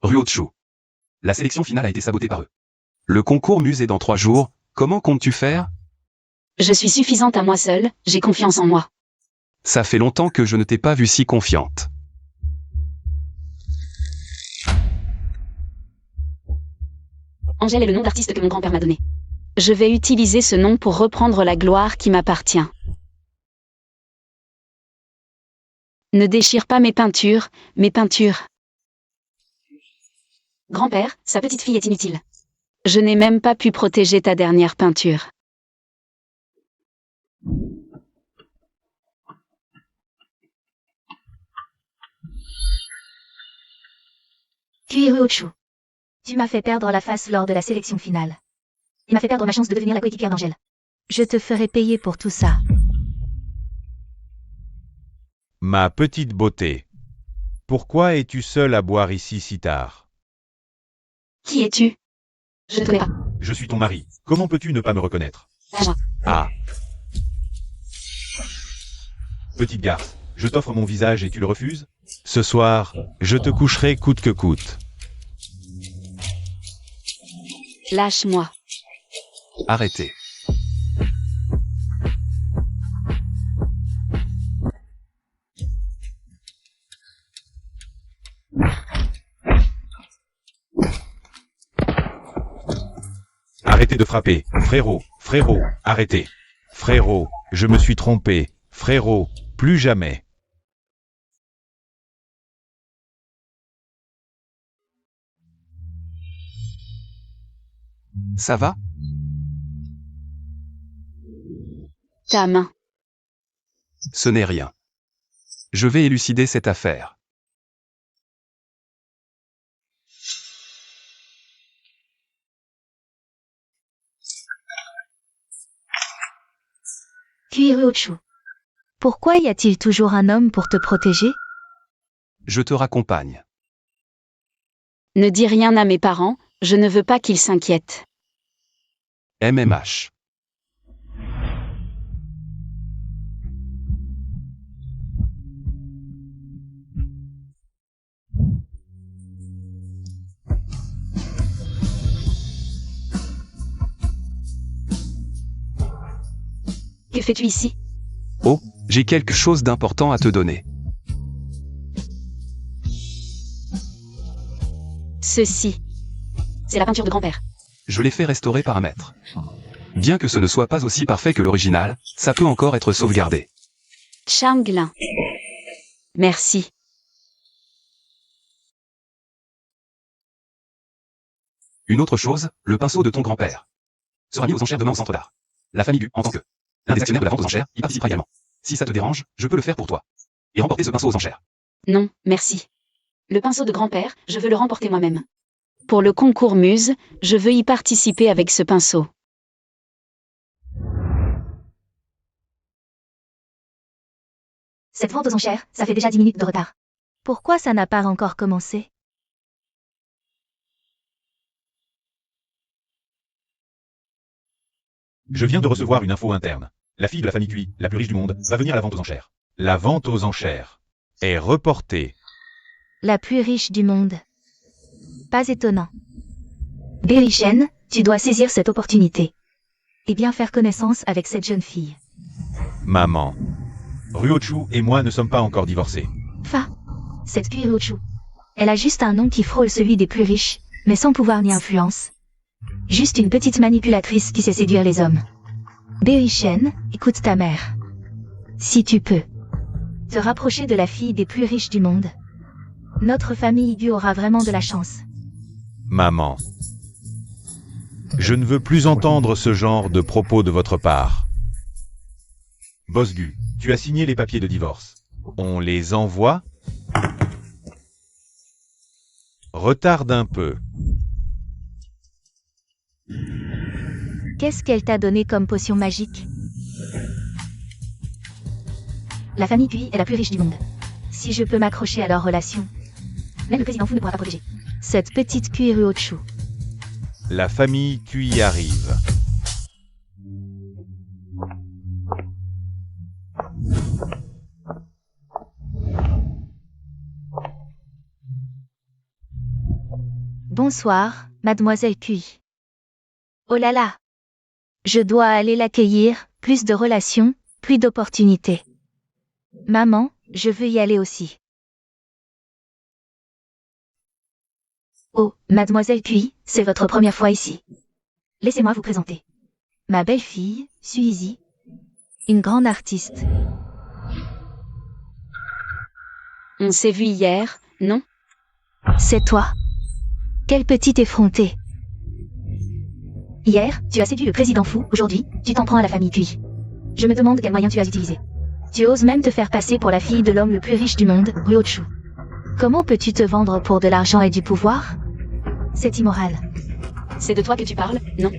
Ruochu. La sélection finale a été sabotée par eux. Le concours Muse est dans 3 jours, comment comptes-tu faire? Je suis suffisante à moi seule, j'ai confiance en moi. Ça fait longtemps que je ne t'ai pas vue si confiante. Angèle est le nom d'artiste que mon grand-père m'a donné. Je vais utiliser ce nom pour reprendre la gloire qui m'appartient. Ne déchire pas mes peintures, mes peintures. Grand-père, sa petite fille est inutile. Je n'ai même pas pu protéger ta dernière peinture. Kuiruochu. Tu m'as fait perdre la face lors de la sélection finale. Il m'a fait perdre ma chance de devenir la coéquipière d'Angèle. Je te ferai payer pour tout ça. Ma petite beauté. Pourquoi es-tu seule à boire ici si tard? Qui es-tu? Je ne connais pas. Je suis ton mari. Comment peux-tu ne pas me reconnaître? Moi. Ah. Petite garce, je t'offre mon visage et tu le refuses? Ce soir, je te coucherai coûte que coûte. Lâche-moi. Arrêtez. Arrêtez de frapper. Frérot, frérot, arrêtez. Frérot, je me suis trompé. Frérot, plus jamais. Ça va? Ta main. Ce n'est rien. Je vais élucider cette affaire. Kuiruochu. Pourquoi y a-t-il toujours un homme pour te protéger? Je te raccompagne. Ne dis rien à mes parents, je ne veux pas qu'ils s'inquiètent. MMH. Que fais-tu ici? Oh, j'ai quelque chose d'important à te donner. Ceci. C'est la peinture de grand-père. Je l'ai fait restaurer par un maître. Bien que ce ne soit pas aussi parfait que l'original, ça peut encore être sauvegardé. Changlin. Merci. Une autre chose, le pinceau de ton grand-père sera mis aux enchères demain au centre d'art. La famille Gu, en tant que l'un des actionnaires de la vente aux enchères, y participera également. Si ça te dérange, je peux le faire pour toi. Et remporter ce pinceau aux enchères. Non, merci. Le pinceau de grand-père, je veux le remporter moi-même. Pour le concours Muse, je veux y participer avec ce pinceau. Cette vente aux enchères, ça fait déjà 10 minutes de retard. Pourquoi ça n'a pas encore commencé? Je viens de recevoir une info interne. La fille de la famille Cui, la plus riche du monde, va venir à la vente aux enchères. La vente aux enchères est reportée. La plus riche du monde. Pas étonnant. Berry-Chen, tu dois saisir cette opportunité. Et bien faire connaissance avec cette jeune fille. Maman. Ryochu et moi ne sommes pas encore divorcés. Cette Ryochu. Elle a juste un nom qui frôle celui des plus riches, mais sans pouvoir ni influence. Juste une petite manipulatrice qui sait séduire les hommes. Berry-Chen, écoute ta mère. Si tu peux te rapprocher de la fille des plus riches du monde, notre famille Gu aura vraiment de la chance. Maman. Je ne veux plus entendre ce genre de propos de votre part. Boss Gu, tu as signé les papiers de divorce. On les envoie? Retarde un peu. Qu'est-ce qu'elle t'a donné comme potion magique? La famille Cui est la plus riche du monde. Si je peux m'accrocher à leur relation, même le président fou ne pourra pas protéger cette petite Cui Ryochu. La famille Cui arrive. Bonsoir, mademoiselle Cui. Oh là là! Je dois aller l'accueillir, plus de relations, plus d'opportunités. Maman, je veux y aller aussi. Oh, mademoiselle Cui, c'est votre première fois ici. Laissez-moi vous présenter. Ma belle-fille, Suizy. Une grande artiste. On s'est vu hier, non? C'est toi. Quelle petite effrontée. Hier, tu as séduit le président fou, aujourd'hui, tu t'en prends à la famille Cui. Je me demande quels moyens tu as utilisés. Tu oses même te faire passer pour la fille de l'homme le plus riche du monde, Ryochu. Comment peux-tu te vendre pour de l'argent et du pouvoir? C'est immoral. C'est de toi que tu parles, non?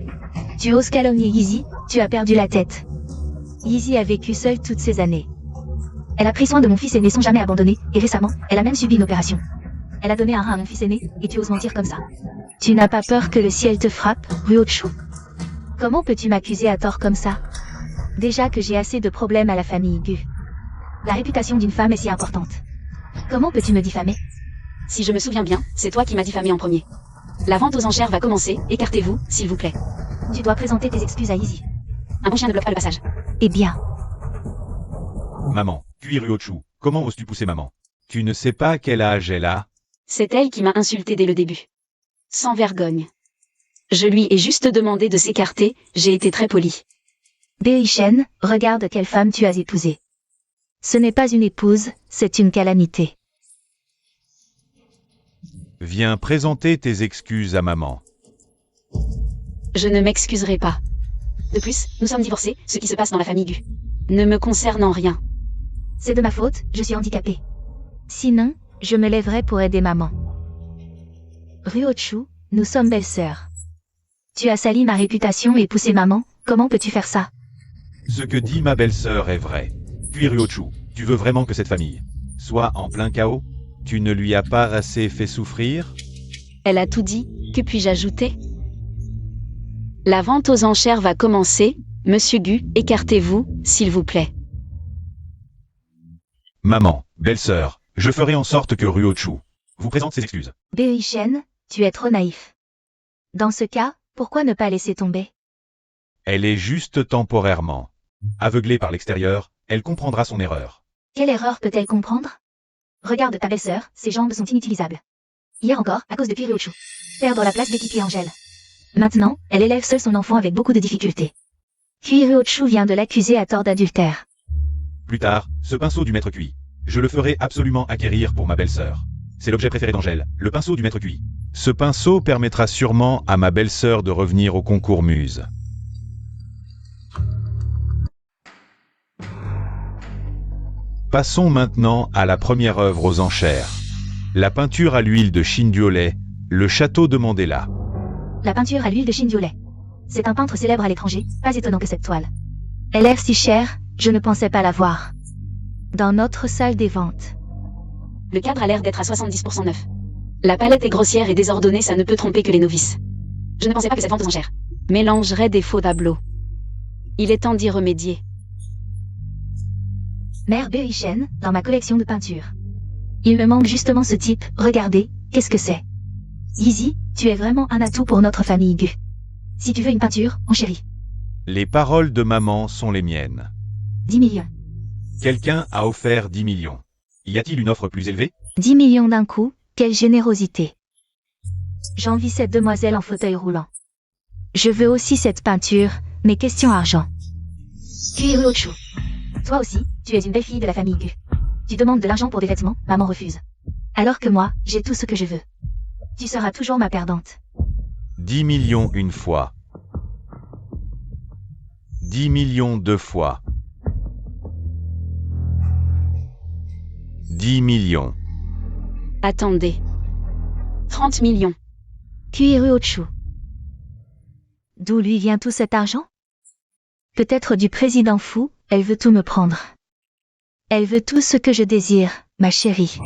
Tu oses calomnier Yeezy, tu as perdu la tête. Yeezy a vécu seule toutes ces années. Elle a pris soin de mon fils aîné sans jamais abandonner, et récemment, elle a même subi une opération. Elle a donné un rein à mon fils aîné, et tu oses mentir comme ça. Tu n'as pas peur que le ciel te frappe, Ryochu? Comment peux-tu m'accuser à tort comme ça? Déjà que j'ai assez de problèmes à la famille Gu. La réputation d'une femme est si importante. Comment peux-tu me diffamer? Si je me souviens bien, c'est toi qui m'as diffamé en premier. La vente aux enchères va commencer, écartez-vous, s'il vous plaît. Tu dois présenter tes excuses à Yeezy. Un bon chien ne bloque pas le passage. Eh bien, Maman, Cui Ryochu, comment oses-tu pousser maman? Tu ne sais pas quel âge elle a? C'est elle qui m'a insulté dès le début. Sans vergogne. Je lui ai juste demandé de s'écarter, j'ai été très poli. Berry-Chen, regarde quelle femme tu as épousée. Ce n'est pas une épouse, c'est une calamité. Viens présenter tes excuses à maman. Je ne m'excuserai pas. De plus, nous sommes divorcés, ce qui se passe dans la famille Gu ne me concerne en rien. C'est de ma faute, je suis handicapée. Sinon, je me lèverai pour aider maman. Ryochu, nous sommes belles-sœurs. Tu as sali ma réputation et poussé maman, comment peux-tu faire ça? Ce que dit ma belle-sœur est vrai. Cui Ryochu, tu veux vraiment que cette famille soit en plein chaos? Tu ne lui as pas assez fait souffrir? Elle a tout dit, que puis-je ajouter? La vente aux enchères va commencer, Monsieur Gu, écartez-vous, s'il vous plaît. Maman, belle-sœur, je ferai en sorte que Ryochu vous présente ses excuses. Berry-Chen, tu es trop naïf. Dans ce cas, pourquoi ne pas laisser tomber? Elle est juste temporairement. Aveuglée par l'extérieur, elle comprendra son erreur. Quelle erreur peut-elle comprendre? Regarde ta belle-sœur, ses jambes sont inutilisables. Hier encore, à cause de Ryochu. Perdre la place d'équipier Angèle. Maintenant, elle élève seule son enfant avec beaucoup de difficultés. Ryochu vient de l'accuser à tort d'adultère. Plus tard, ce pinceau du maître Cui. Je le ferai absolument acquérir pour ma belle-sœur. C'est l'objet préféré d'Angèle, le pinceau du maître Cui. Ce pinceau permettra sûrement à ma belle-sœur de revenir au concours Muse. Passons maintenant à la première œuvre aux enchères. La peinture à l'huile de Shinjuolei, le château de Mandela. La peinture à l'huile de Shinjuolei. C'est un peintre célèbre à l'étranger, pas étonnant que cette toile. Elle a l'air si chère, je ne pensais pas la voir. Dans notre salle des ventes. Le cadre a l'air d'être à 70% neuf. La palette est grossière et désordonnée, ça ne peut tromper que les novices. Je ne pensais pas que cette vente aux enchères mélangerait des faux tableaux. Il est temps d'y remédier. Mère Beochen, dans ma collection de peintures. Il me manque justement ce type, regardez, qu'est-ce que c'est? Yeezy, tu es vraiment un atout pour notre famille Gu. Si tu veux une peinture, en chérie. Les paroles de maman sont les miennes. 10 millions. Quelqu'un a offert 10 millions. Y a-t-il une offre plus élevée? 10 millions d'un coup, quelle générosité. J'envie cette demoiselle en fauteuil roulant. Je veux aussi cette peinture, mais question argent. Kuiruochu. Toi aussi, tu es une belle fille de la famille Gu. Tu demandes de l'argent pour des vêtements, maman refuse. Alors que moi, j'ai tout ce que je veux. Tu seras toujours ma perdante. 10 millions une fois. 10 millions deux fois. 10 millions. Attendez. 30 millions. Kuiruochu. D'où lui vient tout cet argent? Peut-être du président fou, elle veut tout me prendre. Elle veut tout ce que je désire, ma chérie.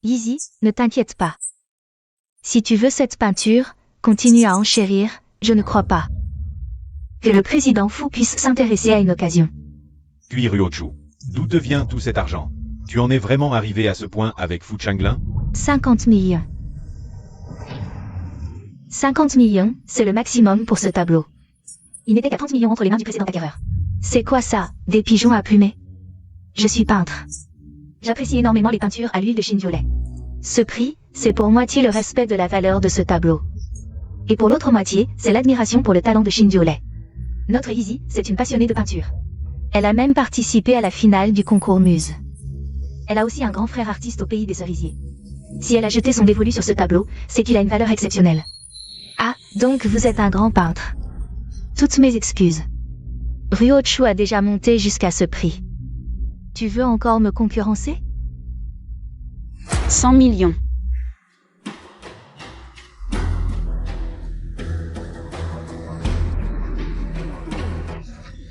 Yeezy, ne t'inquiète pas. Si tu veux cette peinture, continue à enchérir, je ne crois pas que le président fou puisse s'intéresser à une occasion. Kuiruochu. D'où te vient tout cet argent? Tu en es vraiment arrivé à ce point avec Fu Changlin? 50 millions. 50 millions, c'est le maximum pour ce tableau. Il n'était qu'à 30 millions entre les mains du précédent acquéreur. C'est quoi ça, des pigeons à plumer? Je suis peintre. J'apprécie énormément les peintures à l'huile de Chine violet. Ce prix, c'est pour moitié le respect de la valeur de ce tableau. Et pour l'autre moitié, c'est l'admiration pour le talent de Chine violet. Notre Yeezy, c'est une passionnée de peinture. Elle a même participé à la finale du concours Muse. Elle a aussi un grand frère artiste au pays des cerisiers. Si elle a jeté son dévolu sur ce tableau, c'est qu'il a une valeur exceptionnelle. Ah, donc vous êtes un grand peintre. Toutes mes excuses. Ruochu a déjà monté jusqu'à ce prix. Tu veux encore me concurrencer? 100 millions.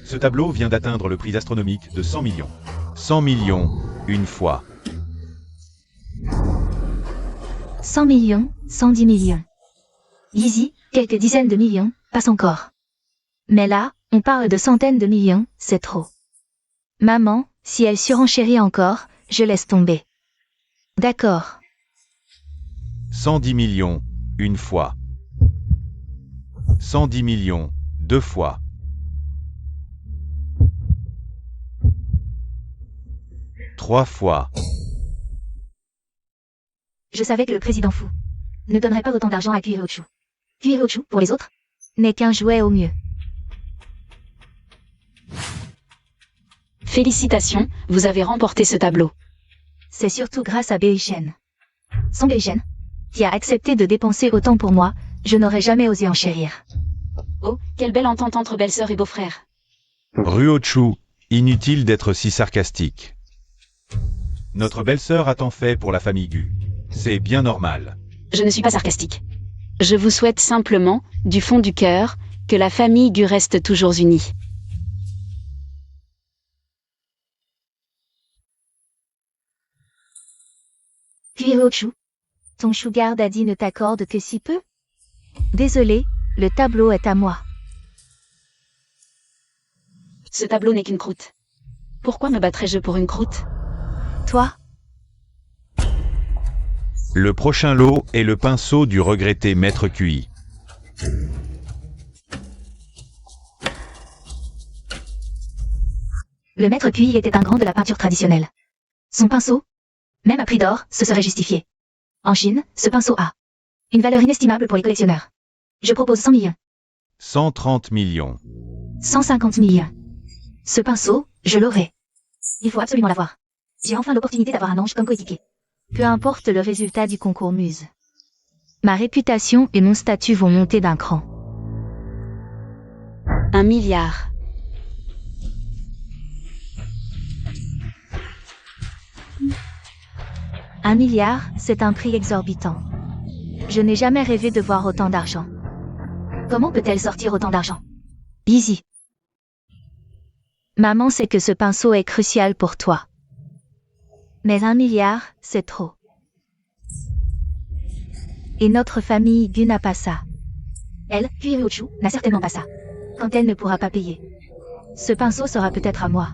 Ce tableau vient d'atteindre le prix astronomique de 100 millions. 100 millions, une fois. 100 millions, 110 millions. Yeezy, quelques dizaines de millions, passe encore. Mais là, on parle de centaines de millions, c'est trop. Maman, si elle surenchérit encore, je laisse tomber. D'accord. 110 millions, une fois. 110 millions, deux fois. 3 fois. Je savais que le président fou ne donnerait pas autant d'argent à Kuiruochu. Kuiruochu, pour les autres, n'est qu'un jouet au mieux. Félicitations, vous avez remporté ce tableau. C'est surtout grâce à Beochen. Sans Beochen, qui a accepté de dépenser autant pour moi, je n'aurais jamais osé enchérir. Oh, quelle belle entente entre belle-sœur et beau-frère. Ruochu, inutile d'être si sarcastique. Notre belle-sœur a tant fait pour la famille Gu. C'est bien normal. Je ne suis pas sarcastique. Je vous souhaite simplement, du fond du cœur, que la famille Gu reste toujours unie. Kuiruochu, ton sugar daddy ne t'accorde que si peu? Désolé, le tableau est à moi. Ce tableau n'est qu'une croûte. Pourquoi me battrais-je pour une croûte? Toi? Le prochain lot est le pinceau du regretté Maître Cui. Le Maître Cui était un grand de la peinture traditionnelle. Son pinceau, même à prix d'or, se serait justifié. En Chine, ce pinceau a une valeur inestimable pour les collectionneurs. Je propose 100 millions. 130 millions. 150 millions. Ce pinceau, je l'aurai. Il faut absolument l'avoir. J'ai enfin l'opportunité d'avoir un ange comme coéquipier. Peu importe le résultat du concours Muse. Ma réputation et mon statut vont monter d'un cran. 1 milliard. Un milliard, c'est un prix exorbitant. Je n'ai jamais rêvé de voir autant d'argent. Comment peut-elle sortir autant d'argent? Yeezy. Maman sait que ce pinceau est crucial pour toi. Mais 1 milliard, c'est trop. Et notre fille Gu n'a pas ça. Elle, puis Ryochu, n'a certainement pas ça. Quand elle ne pourra pas payer. Ce pinceau sera peut-être à moi.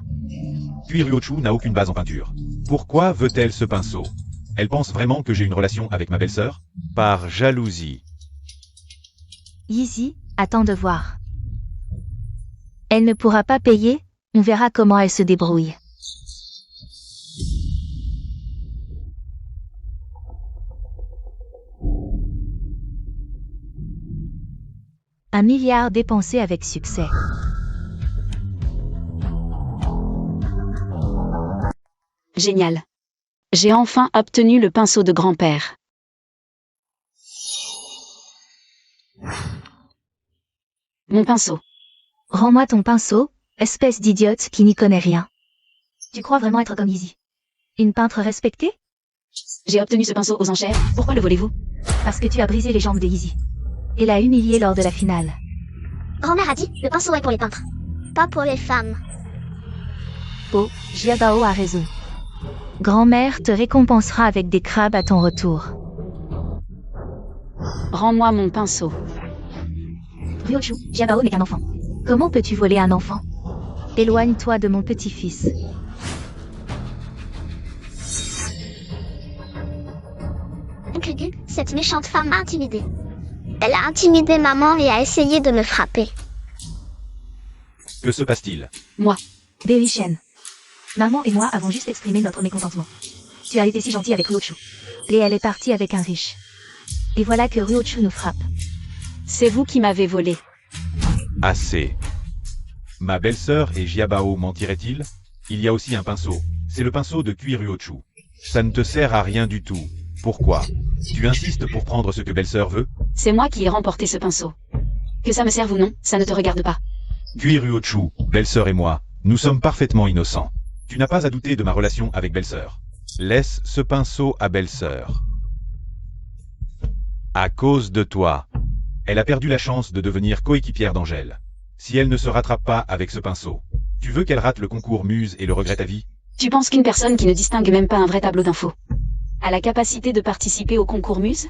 Puis Ryochu n'a aucune base en peinture. Pourquoi veut-elle ce pinceau? Elle pense vraiment que j'ai une relation avec ma belle-sœur? Par jalousie. Yeezy, attends de voir. Elle ne pourra pas payer, on verra comment elle se débrouille. Un milliard dépensé avec succès. Génial. J'ai enfin obtenu le pinceau de grand-père. Mon pinceau. Rends-moi ton pinceau, espèce d'idiote qui n'y connaît rien. Tu crois vraiment être comme Yeezy? Une peintre respectée? J'ai obtenu ce pinceau aux enchères. Pourquoi le volez-vous? Parce que tu as brisé les jambes de Yeezy. Et l'a humilié lors de la finale. Grand-mère a dit, le pinceau est pour les peintres. Pas pour les femmes. Oh, Jiabao a raison. Grand-mère te récompensera avec des crabes à ton retour. Rends-moi mon pinceau. Ryochu, Jiabao n'est qu'un enfant. Comment peux-tu voler un enfant? Éloigne-toi de mon petit-fils. Oncle Gu, cette méchante femme m'a intimidée. Elle a intimidé maman et a essayé de me frapper. Que se passe-t-il? Moi. Berry Shen. Maman et moi avons juste exprimé notre mécontentement. Tu as été si gentil avec Ryochu. Et elle est partie avec un riche. Et voilà que Ryochu nous frappe. C'est vous qui m'avez volé. Assez. Ma belle-sœur et Jiabao mentiraient-ils? Il y a aussi un pinceau. C'est le pinceau de cuir Ryochu. Ça ne te sert à rien du tout. Pourquoi? Tu insistes pour prendre ce que belle-sœur veut? C'est moi qui ai remporté ce pinceau. Que ça me serve ou non, ça ne te regarde pas. Cuir Ryochu, belle-sœur et moi, nous sommes parfaitement innocents. Tu n'as pas à douter de ma relation avec belle-sœur. Laisse ce pinceau à belle-sœur. À cause de toi. Elle a perdu la chance de devenir coéquipière d'Angèle. Si elle ne se rattrape pas avec ce pinceau, tu veux qu'elle rate le concours Muse et le regrette à vie? Tu penses qu'une personne qui ne distingue même pas un vrai tableau d'infos a la capacité de participer au concours Muse?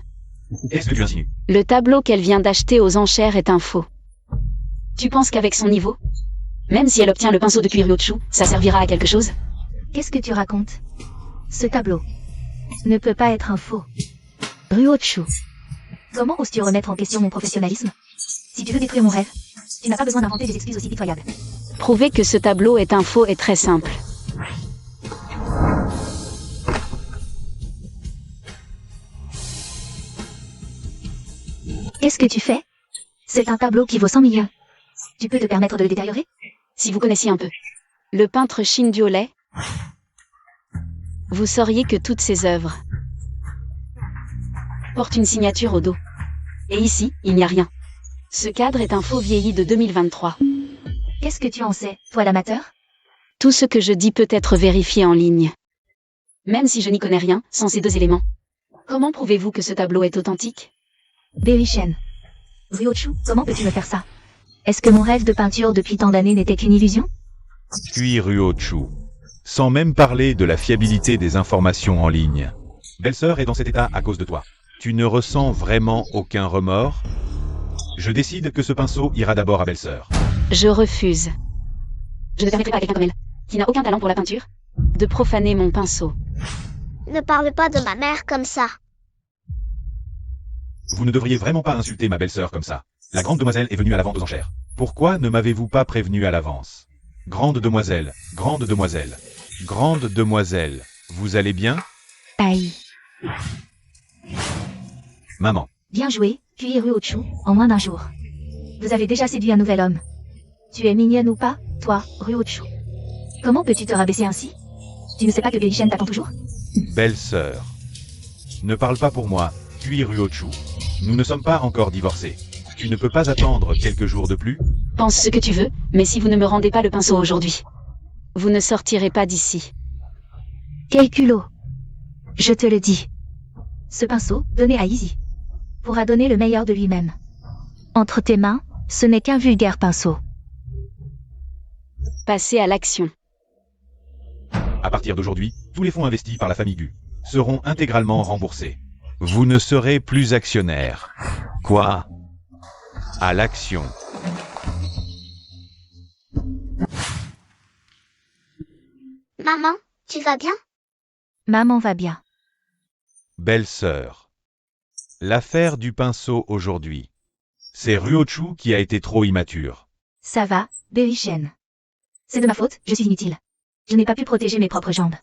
Qu'est-ce que tu insinues? Le tableau qu'elle vient d'acheter aux enchères est un faux. Tu penses qu'avec son niveau, même si elle obtient le pinceau de cuir Ryochu, ça servira à quelque chose? Qu'est-ce que tu racontes? Ce tableau ne peut pas être un faux. Ryochu. Comment oses-tu remettre en question mon professionnalisme? Si tu veux détruire mon rêve, tu n'as pas besoin d'inventer des excuses aussi pitoyables. Prouver que ce tableau est un faux est très simple. Qu'est-ce que tu fais? C'est un tableau qui vaut 100 millions. Tu peux te permettre de le détériorer? Si vous connaissiez un peu le peintre Shin-Duolei, vous sauriez que toutes ses œuvres portent une signature au dos. Et ici, il n'y a rien. Ce cadre est un faux vieilli de 2023. Qu'est-ce que tu en sais, toi l'amateur? Tout ce que je dis peut être vérifié en ligne. Même si je n'y connais rien, sans ces deux éléments. Comment prouvez-vous que ce tableau est authentique? Berry Shen. Ryochu, comment peux-tu me faire ça? Est-ce que mon rêve de peinture depuis tant d'années n'était qu'une illusion? Puis Ryochu. Sans même parler de la fiabilité des informations en ligne. Belle-sœur est dans cet état à cause de toi. Tu ne ressens vraiment aucun remords? Je décide que ce pinceau ira d'abord à belle-sœur. Je refuse. Je ne permettrai pas à quelqu'un comme elle, qui n'a aucun talent pour la peinture, de profaner mon pinceau. Ne parle pas de ma mère comme ça. Vous ne devriez vraiment pas insulter ma belle-sœur comme ça. La grande demoiselle est venue à la vente aux enchères. Pourquoi ne m'avez-vous pas prévenu à l'avance? Grande demoiselle, grande demoiselle, grande demoiselle, vous allez bien? Aïe. Maman. Bien joué, puis Ryochu, en moins d'un jour. Vous avez déjà séduit un nouvel homme. Tu es mignonne ou pas, toi, Ryochu? Comment peux-tu te rabaisser ainsi? Tu ne sais pas que Berry Shen t'attend toujours? Belle-sœur. Ne parle pas pour moi, puis Ryochu. Nous ne sommes pas encore divorcés. Tu ne peux pas attendre quelques jours de plus? Pense ce que tu veux, mais si vous ne me rendez pas le pinceau aujourd'hui, vous ne sortirez pas d'ici. Quel culot! Je te le dis. Ce pinceau, donné à Yeezy, pourra donner le meilleur de lui-même. Entre tes mains, ce n'est qu'un vulgaire pinceau. Passez à l'action. À partir d'aujourd'hui, tous les fonds investis par la famille Gu seront intégralement remboursés. Vous ne serez plus actionnaire. Quoi? À l'action. Maman, tu vas bien? Maman va bien. Belle-sœur. L'affaire du pinceau aujourd'hui. C'est Ruochu qui a été trop immature. Ça va, Berry-Chen. C'est de ma faute, je suis inutile. Je n'ai pas pu protéger mes propres jambes.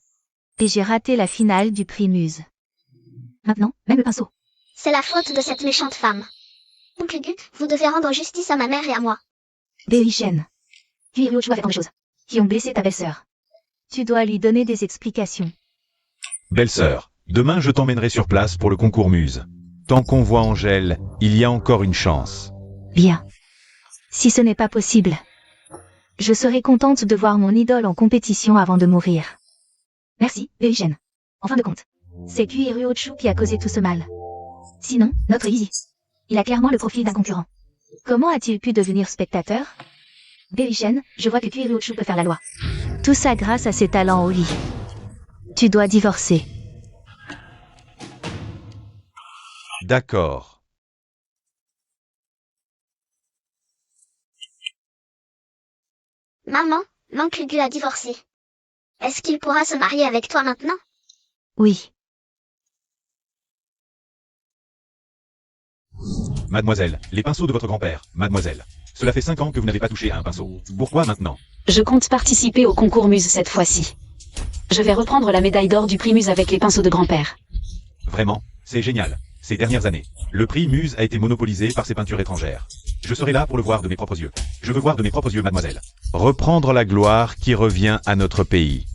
Et j'ai raté la finale du prix Muse. Maintenant, même le pinceau. C'est la faute de cette méchante femme. Oncle Gu, vous devez rendre justice à ma mère et à moi. Berry-Chen. Puis Ryochu a fait tant de choses qui ont blessé ta belle-sœur. Tu dois lui donner des explications. Belle-sœur, demain je t'emmènerai sur place pour le concours Muse. Tant qu'on voit Angèle, il y a encore une chance. Bien. Si ce n'est pas possible, je serai contente de voir mon idole en compétition avant de mourir. Merci, Berry-Chen. En fin de compte, c'est Kui Ryochu qui a causé tout ce mal. Sinon, notre Easy. Il a clairement le profil d'un concurrent. Comment a-t-il pu devenir spectateur? Berry-Chen, je vois que Kui Ryochu peut faire la loi. Tout ça grâce à ses talents au lit. Tu dois divorcer. D'accord. Maman, l'oncle Gu a divorcé. Est-ce qu'il pourra se marier avec toi maintenant? Oui. Mademoiselle, les pinceaux de votre grand-père, mademoiselle. Cela fait 5 ans que vous n'avez pas touché à un pinceau. Pourquoi maintenant? Je compte participer au concours Muse cette fois-ci. Je vais reprendre la médaille d'or du prix Muse avec les pinceaux de grand-père. Vraiment, c'est génial. Ces dernières années, le prix Muse a été monopolisé par ces peintures étrangères. Je serai là pour le voir de mes propres yeux. Je veux voir de mes propres yeux, mademoiselle. Reprendre la gloire qui revient à notre pays.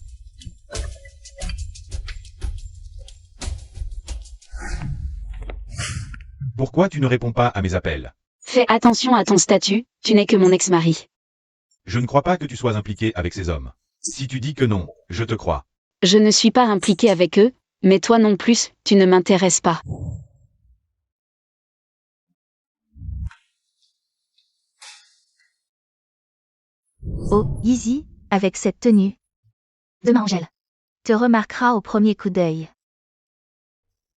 Pourquoi tu ne réponds pas à mes appels? Fais attention à ton statut, tu n'es que mon ex-mari. Je ne crois pas que tu sois impliqué avec ces hommes. Si tu dis que non, je te crois. Je ne suis pas impliqué avec eux, mais toi non plus, tu ne m'intéresses pas. Oh, Easy, avec cette tenue. Demain, Angèle te remarquera au premier coup d'œil.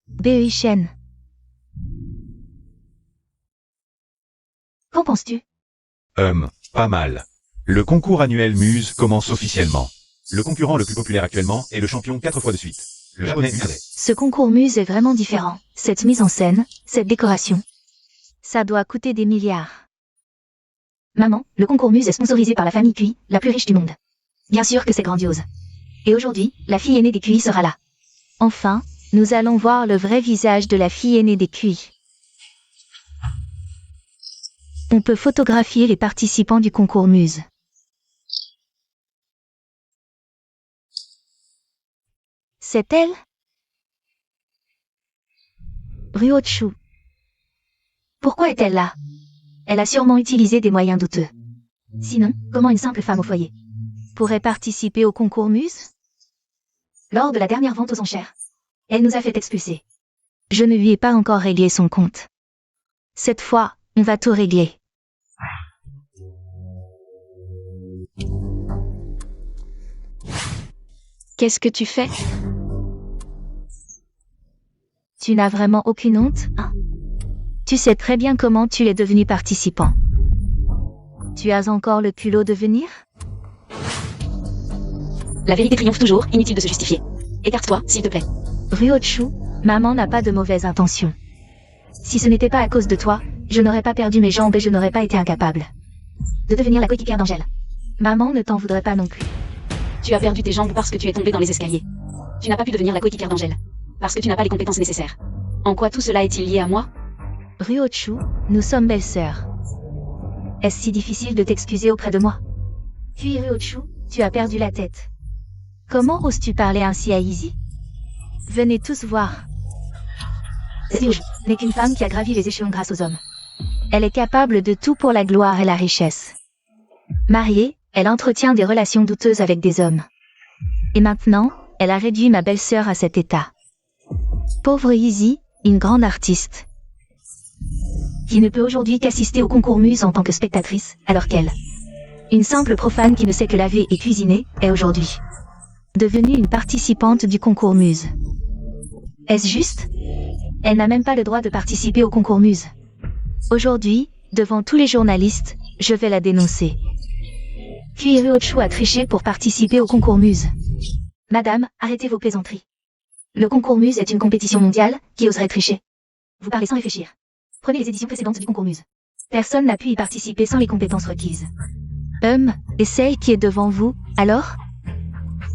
Berry-Chen. Qu'en penses-tu? Pas mal. Le concours annuel Muse commence officiellement. Le concurrent le plus populaire actuellement est le champion 4 fois de suite. Le japonais Muse. Ce concours Muse est vraiment différent. Cette mise en scène, cette décoration. Ça doit coûter des milliards. Maman, le concours Muse est sponsorisé par la famille Kui, la plus riche du monde. Bien sûr que c'est grandiose. Et aujourd'hui, la fille aînée des Kui sera là. Enfin, nous allons voir le vrai visage de la fille aînée des Kui. On peut photographier les participants du concours Muse. C'est elle? Ryochu. Pourquoi est-elle là? Elle a sûrement utilisé des moyens douteux. Sinon, comment une simple femme au foyer pourrait participer au concours Muse? Lors de la dernière vente aux enchères, elle nous a fait expulser. Je ne lui ai pas encore réglé son compte. Cette fois, on va tout régler. Qu'est-ce que tu fais? Tu n'as vraiment aucune honte, hein? Tu sais très bien comment tu es devenu participant. Tu as encore le culot de venir? La vérité triomphe toujours, inutile de se justifier. Écarte-toi, s'il te plaît. Ryochu, maman n'a pas de mauvaises intentions. Si ce n'était pas à cause de toi, je n'aurais pas perdu mes jambes et je n'aurais pas été incapable de devenir la coéquipière d'Angèle. Maman ne t'en voudrait pas non plus. Tu as perdu tes jambes parce que tu es tombé dans les escaliers. Tu n'as pas pu devenir la coéquipière d'Angèle. Parce que tu n'as pas les compétences nécessaires. En quoi tout cela est-il lié à moi? Ryochu, nous sommes belles-sœurs. Est-ce si difficile de t'excuser auprès de moi? Puis Ryochu, tu as perdu la tête. Comment oses-tu parler ainsi à Easy? Venez tous voir. Ryochu n'est qu'une femme qui a gravi les échelons grâce aux hommes. Elle est capable de tout pour la gloire et la richesse. Mariée, elle entretient des relations douteuses avec des hommes. Et maintenant, elle a réduit ma belle-sœur à cet état. Pauvre Easy, une grande artiste, qui ne peut aujourd'hui qu'assister au concours Muse en tant que spectatrice, alors qu'elle Une simple profane qui ne sait que laver et cuisiner est aujourd'hui devenue une participante du concours Muse. Est-ce juste? Elle n'a même pas le droit de participer au concours Muse. Aujourd'hui, devant tous les journalistes, je vais la dénoncer. Puis Ryochu a triché pour participer au concours Muse. Madame, arrêtez vos plaisanteries. Le concours Muse est une compétition mondiale, qui oserait tricher? Vous parlez sans réfléchir. Prenez les éditions précédentes du concours Muse. Personne n'a pu y participer sans les compétences requises. Et celle qui est devant vous, alors?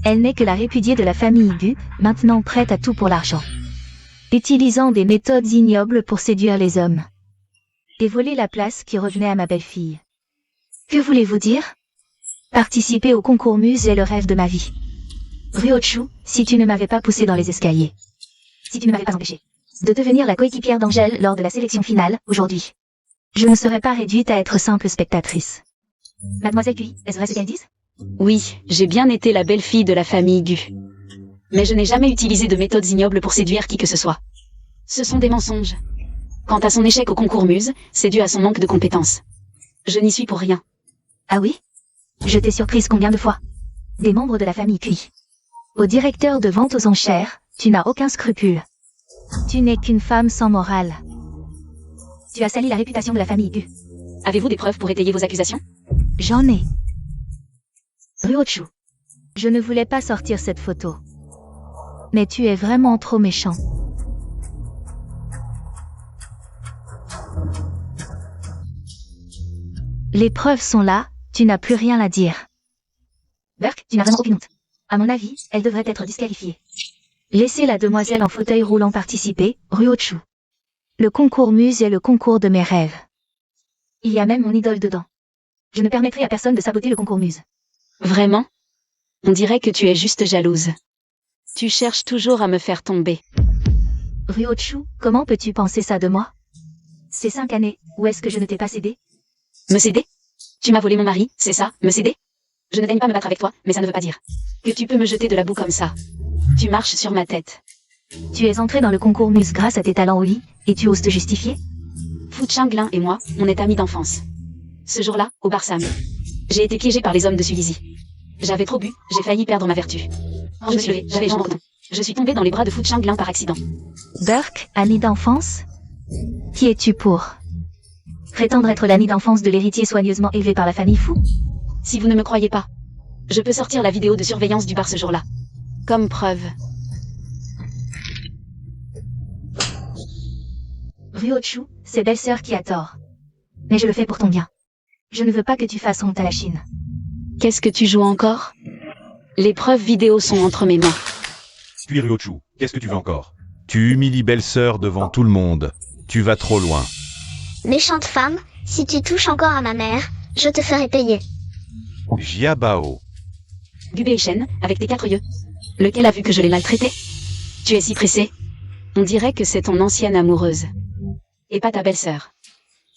Elle n'est que la répudiée de la famille Gu, maintenant prête à tout pour l'argent. Utilisant des méthodes ignobles pour séduire les hommes. Et voler la place qui revenait à ma belle-fille. Que voulez-vous dire? Participer au concours Muse est le rêve de ma vie. Ryochu, si tu ne m'avais pas poussé dans les escaliers. Si tu ne m'avais pas empêché de devenir la coéquipière d'Angèle lors de la sélection finale, aujourd'hui. Je ne serais pas réduite à être simple spectatrice. Mademoiselle Cui, est-ce vrai ce qu'elles disent? Oui, j'ai bien été la belle-fille de la famille Gu. Mais je n'ai jamais utilisé de méthodes ignobles pour séduire qui que ce soit. Ce sont des mensonges. Quant à son échec au concours Muse, c'est dû à son manque de compétences. Je n'y suis pour rien. Ah oui? Je t'ai surprise combien de fois? Des membres de la famille Cui. Au directeur de vente aux enchères, tu n'as aucun scrupule. Tu n'es qu'une femme sans morale. Tu as sali la réputation de la famille Gu. Avez-vous des preuves pour étayer vos accusations? J'en ai. Ryochu. Je ne voulais pas sortir cette photo. Mais tu es vraiment trop méchant. Les preuves sont là, tu n'as plus rien à dire. Burke, tu n'as vraiment aucune honte. À mon avis, elle devrait être disqualifiée. Laissez la demoiselle en fauteuil roulant participer, Ryochu. Le concours Muse est le concours de mes rêves. Il y a même mon idole dedans. Je ne permettrai à personne de saboter le concours Muse. Vraiment? On dirait que tu es juste jalouse. Tu cherches toujours à me faire tomber. Ryochu, comment peux-tu penser ça de moi? Ces 5 années, où est-ce que je ne t'ai pas cédé? Me céder? Tu m'as volé mon mari, c'est ça, me céder? Je ne daigne pas me battre avec toi, mais ça ne veut pas dire que tu peux me jeter de la boue comme ça. Tu marches sur ma tête. Tu es entré dans le concours Muse grâce à tes talents au lit, et tu oses te justifier? Fu Changlin et moi, on est amis d'enfance. Ce jour-là, au bar Sam, j'ai été piégée par les hommes de Suizy. J'avais trop bu, j'ai failli perdre ma vertu. Je me suis levée, j'avais les jambes au temps. Je suis tombée dans les bras de Fu Changlin par accident. Burke, ami d'enfance? Qui es-tu pour prétendre être l'ami d'enfance de l'héritier soigneusement élevé par la famille Fu? Si vous ne me croyez pas, je peux sortir la vidéo de surveillance du bar ce jour-là. Comme preuve. Ryochu, c'est belle-sœur qui a tort. Mais je le fais pour ton bien. Je ne veux pas que tu fasses honte à la Chine. Qu'est-ce que tu joues encore? Les preuves vidéo sont entre mes mains. Puis Ryochu, qu'est-ce que tu veux encore? Tu humilies belle-sœur devant tout le monde. Tu vas trop loin. Méchante femme, si tu touches encore à ma mère, je te ferai payer. Jiabao. Gubei Shen, avec tes 4 yeux. Lequel a vu que je l'ai maltraité? Tu es si pressé. On dirait que c'est ton ancienne amoureuse. Et pas ta belle-sœur.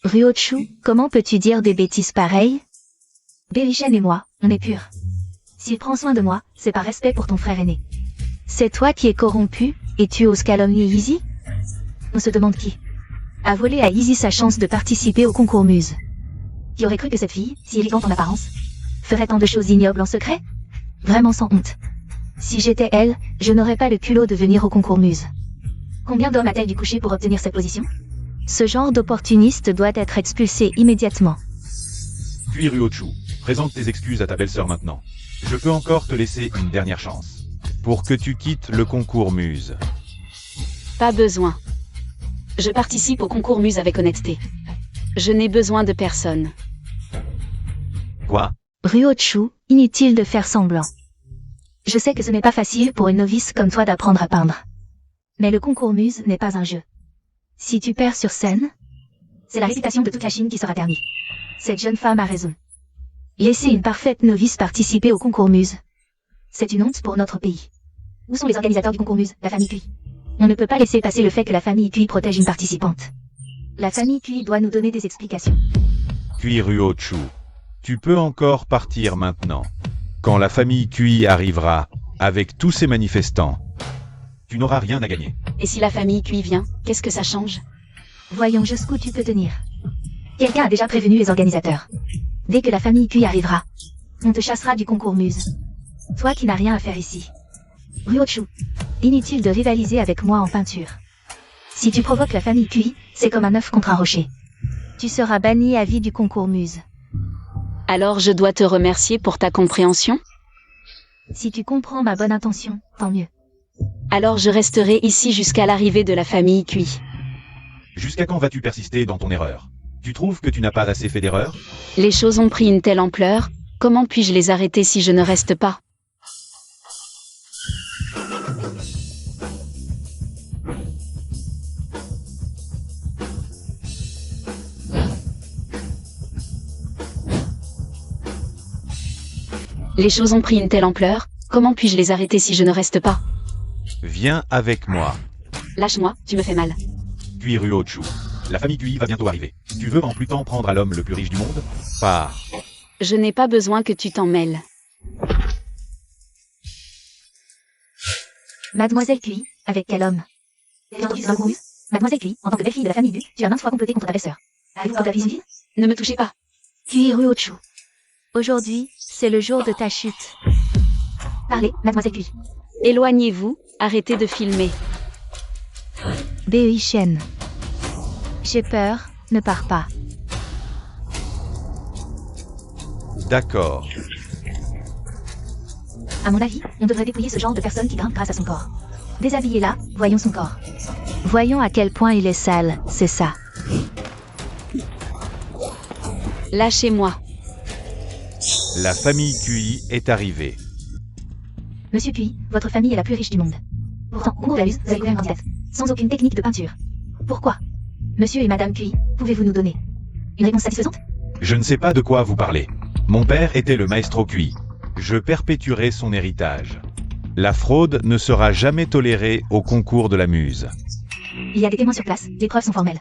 Ryochu, comment peux-tu dire des bêtises pareilles? Berishen et moi, on est purs. S'il prend soin de moi, c'est par respect pour ton frère aîné. C'est toi qui es corrompu, et tu oses calomnier Izzy? On se demande qui a volé à Izzy sa chance de participer au concours Muse. Qui aurait cru que cette fille, si élégante en apparence, ferait tant de choses ignobles en secret? Vraiment sans honte. Si j'étais elle, je n'aurais pas le culot de venir au concours Muse. Combien d'hommes a-t-elle dû coucher pour obtenir cette position? Ce genre d'opportuniste doit être expulsé immédiatement. Puis Ryochu, présente tes excuses à ta belle-sœur maintenant. Je peux encore te laisser une dernière chance. Pour que tu quittes le concours Muse. Pas besoin. Je participe au concours Muse avec honnêteté. Je n'ai besoin de personne. Quoi? Ryochu, inutile de faire semblant. Je sais que ce n'est pas facile pour une novice comme toi d'apprendre à peindre. Mais le concours Muse n'est pas un jeu. Si tu perds sur scène, c'est la réputation de toute la Chine qui sera ternie. Cette jeune femme a raison. Laisser une parfaite novice participer au concours Muse, c'est une honte pour notre pays. Où sont les organisateurs du concours Muse, la famille Cui? On ne peut pas laisser passer le fait que la famille Cui protège une participante. La famille Cui doit nous donner des explications. Puis Ryochu, tu peux encore partir maintenant. Quand la famille Cui arrivera, avec tous ces manifestants, tu n'auras rien à gagner. Et si la famille Cui vient, qu'est-ce que ça change? Voyons jusqu'où tu peux tenir. Quelqu'un a déjà prévenu les organisateurs. Dès que la famille Kui arrivera, on te chassera du concours Muse. Toi qui n'as rien à faire ici. Ryochu, inutile de rivaliser avec moi en peinture. Si tu provoques la famille Kui, c'est comme un œuf contre un rocher. Tu seras banni à vie du concours Muse. Alors je dois te remercier pour ta compréhension? Si tu comprends ma bonne intention, tant mieux. Alors je resterai ici jusqu'à l'arrivée de la famille Kui. Jusqu'à quand vas-tu persister dans ton erreur? Tu trouves que tu n'as pas assez fait d'erreurs? Les choses ont pris une telle ampleur, comment puis-je les arrêter si je ne reste pas? Les choses ont pris une telle ampleur, comment puis-je les arrêter si je ne reste pas? Viens avec moi. Lâche-moi, tu me fais mal. Kui Ryochu. La famille Kui va bientôt arriver. Tu veux en plus temps prendre à l'homme le plus riche du monde? Pars. Je n'ai pas besoin que tu t'en mêles. Mademoiselle Kui, avec quel homme? Mademoiselle Kui, en tant que belle-fille de la famille Gu, tu as maintes fois comploté contre ta belle-sœur. Avez-vous encore la vie? Ne me touchez pas. Kui Ryochu. Aujourd'hui, c'est le jour de ta chute. Parlez, Mademoiselle Kui. Éloignez-vous, arrêtez de filmer. Bei Shen. J'ai peur, ne pars pas. D'accord. À mon avis, on devrait dépouiller ce genre de personne qui grimpe grâce à son corps. Déshabillez-la, voyons son corps. Voyons à quel point il est sale, c'est ça. Lâchez-moi. La famille Kui est arrivée. Monsieur Kui, votre famille est la plus riche du monde. Pourtant, au concours de la muse, vous avez couvert une candidate, sans aucune technique de peinture. Pourquoi? Monsieur et Madame Kui, pouvez-vous nous donner une réponse satisfaisante? Je ne sais pas de quoi vous parlez. Mon père était le maestro Kui. Je perpétuerai son héritage. La fraude ne sera jamais tolérée au concours de la muse. Il y a des témoins sur place, les preuves sont formelles.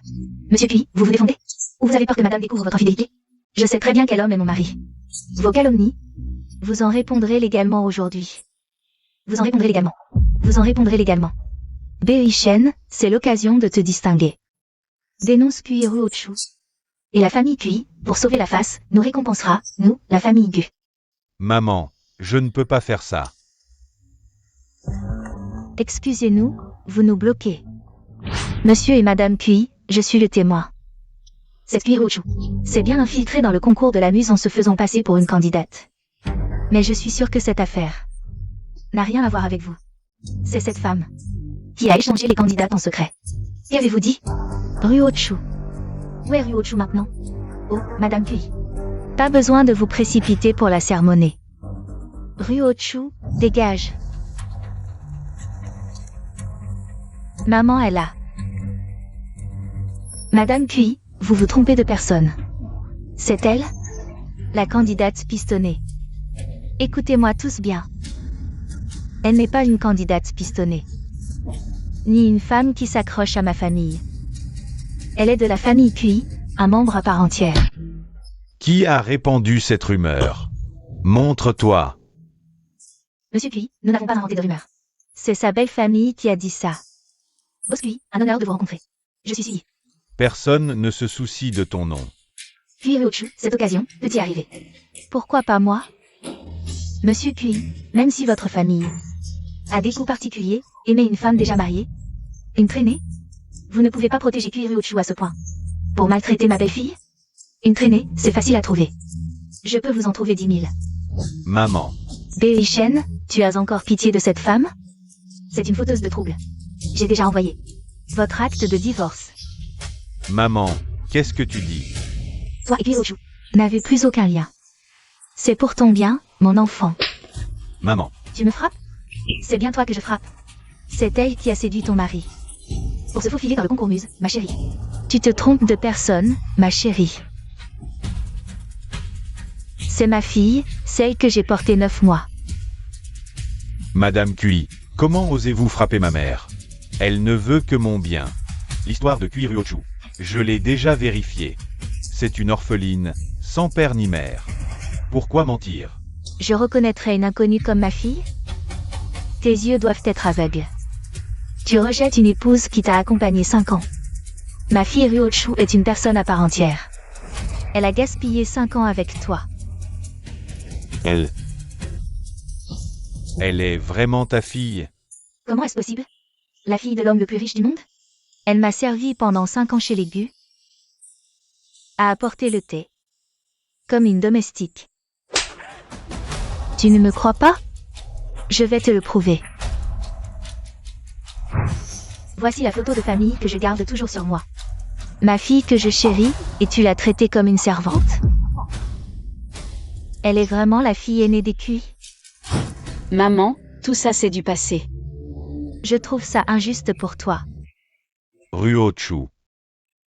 Monsieur Kui, vous vous défendez? Ou vous avez peur que Madame découvre votre infidélité? Je sais très bien quel homme est mon mari. Vos calomnies, vous en répondrez légalement aujourd'hui. Vous en répondrez légalement. Vous en répondrez légalement. Bei Shen, c'est l'occasion de te distinguer. Dénonce Kui Ryochu. Et la famille Kui, pour sauver la face, nous récompensera, nous, la famille Gu. Maman, je ne peux pas faire ça. Excusez-nous, vous nous bloquez. Monsieur et Madame Kui, je suis le témoin. Cette Kui Ryochu s'est bien infiltrée dans le concours de la muse en se faisant passer pour une candidate. Mais je suis sûre que cette affaire n'a rien à voir avec vous. C'est cette femme qui a échangé les candidates en secret. Qu'avez-vous dit? Ryochu. Où est Ryochu maintenant? Oh, Madame Kui. Pas besoin de vous précipiter pour la sermonner. Ryochu, dégage. Maman est là. Madame Kui, vous vous trompez de personne. C'est elle? La candidate pistonnée. Écoutez-moi tous bien. Elle n'est pas une candidate pistonnée. Ni une femme qui s'accroche à ma famille. Elle est de la famille Kui, un membre à part entière. Qui a répandu cette rumeur? Montre-toi. Monsieur Kui, nous n'avons pas inventé de rumeur. C'est sa belle famille qui a dit ça. Boss Kui, un honneur de vous rencontrer. Je suis Sui. Personne ne se soucie de ton nom. Kui Ryochu, cette occasion peut y arriver. Pourquoi pas moi? Monsieur Kui, même si votre famille a des goûts particuliers, aimez une femme déjà mariée, une traînée, vous ne pouvez pas protéger Kui Ryochu à ce point. Pour maltraiter ma belle-fille? Une traînée, c'est facile à trouver. Je peux vous en trouver 10 000. Maman. Bei Shen, tu as encore pitié de cette femme? C'est une fauteuse de troubles. J'ai déjà envoyé votre acte de divorce. Maman, qu'est-ce que tu dis? Toi et Kui Ryochu n'avez plus aucun lien. C'est pour ton bien, mon enfant. Maman. Tu me frappes? C'est bien toi que je frappe. C'est elle qui a séduit ton mari. Pour se faufiler dans le concours muse, ma chérie. Tu te trompes de personne, ma chérie. C'est ma fille, celle que j'ai portée 9 mois. Madame Kui, comment osez-vous frapper ma mère? Elle ne veut que mon bien. L'histoire de Kui Ryochu, je l'ai déjà vérifiée. C'est une orpheline, sans père ni mère. Pourquoi mentir? Je reconnaîtrais une inconnue comme ma fille? Tes yeux doivent être aveugles. Tu rejettes une épouse qui t'a accompagné 5 ans. Ma fille Ryochu est une personne à part entière. Elle a gaspillé 5 ans avec toi. Elle est vraiment ta fille. Comment est-ce possible? La fille de l'homme le plus riche du monde? Elle m'a servi pendant 5 ans chez les Gu, a apporté le thé, comme une domestique. Tu ne me crois pas? Je vais te le prouver. Voici la photo de famille que je garde toujours sur moi. Ma fille que je chéris, et tu l'as traitée comme une servante? Elle est vraiment la fille aînée des Cui. Maman, tout ça c'est du passé. Je trouve ça injuste pour toi. Ruochu.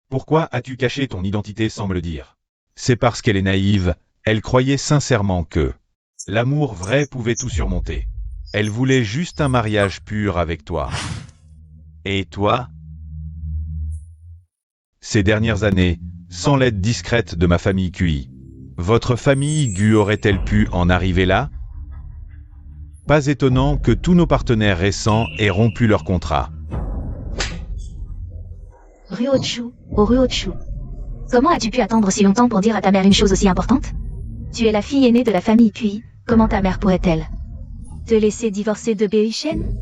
Pourquoi as-tu caché ton identité sans me le dire? C'est parce qu'elle est naïve, elle croyait sincèrement que l'amour vrai pouvait tout surmonter. Elle voulait juste un mariage pur avec toi. Et toi? Ces dernières années, sans l'aide discrète de ma famille Cui, votre famille Gu aurait-elle pu en arriver là? Pas étonnant que tous nos partenaires récents aient rompu leur contrat. Ruochu, oh Ruochu. Comment as-tu pu attendre si longtemps pour dire à ta mère une chose aussi importante? Tu es la fille aînée de la famille Cui, comment ta mère pourrait-elle te laisser divorcer de Beishen?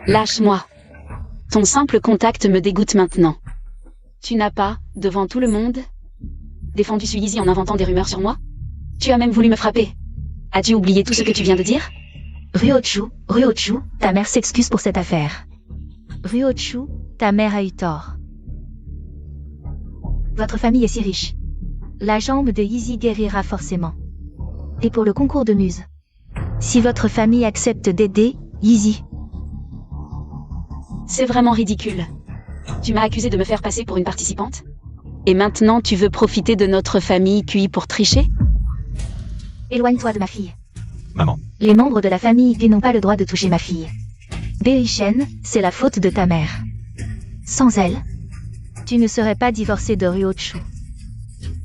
Lâche-moi. Ton simple contact me dégoûte maintenant. Tu n'as pas, devant tout le monde, défendu Suizi en inventant des rumeurs sur moi? Tu as même voulu me frapper. As-tu oublié tout ce que tu viens de dire? Ruochu, ta mère s'excuse pour cette affaire. Ruochu, ta mère a eu tort. Votre famille est si riche. La jambe de Yeezy guérira forcément. Et pour le concours de muse, si votre famille accepte d'aider, Yeezy. C'est vraiment ridicule. Tu m'as accusé de me faire passer pour une participante? Et maintenant tu veux profiter de notre famille Cui pour tricher? Éloigne-toi de ma fille. Maman. Les membres de la famille Cui n'ont pas le droit de toucher ma fille. Beishen, c'est la faute de ta mère. Sans elle, tu ne serais pas divorcé de Ruochu.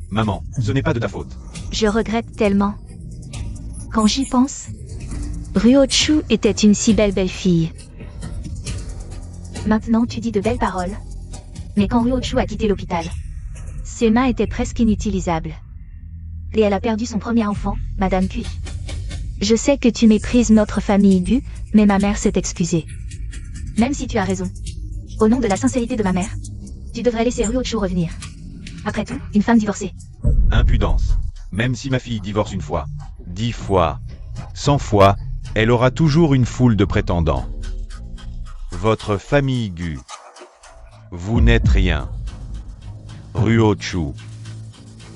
Maman, ce n'est pas de ta faute. Je regrette tellement. Quand j'y pense, Ruochu était une si belle fille. Maintenant tu dis de belles paroles. Mais quand Ruochu a quitté l'hôpital, ses mains étaient presque inutilisables. Et elle a perdu son premier enfant, Madame Cui. Je sais que tu méprises notre famille Gu, mais ma mère s'est excusée. Même si tu as raison. Au nom de la sincérité de ma mère, tu devrais laisser Ruochu revenir. Après tout, une femme divorcée. Impudence. Même si ma fille divorce une fois, 10 fois, 100 fois, elle aura toujours une foule de prétendants. Votre famille Gu. Vous n'êtes rien. Ruochu.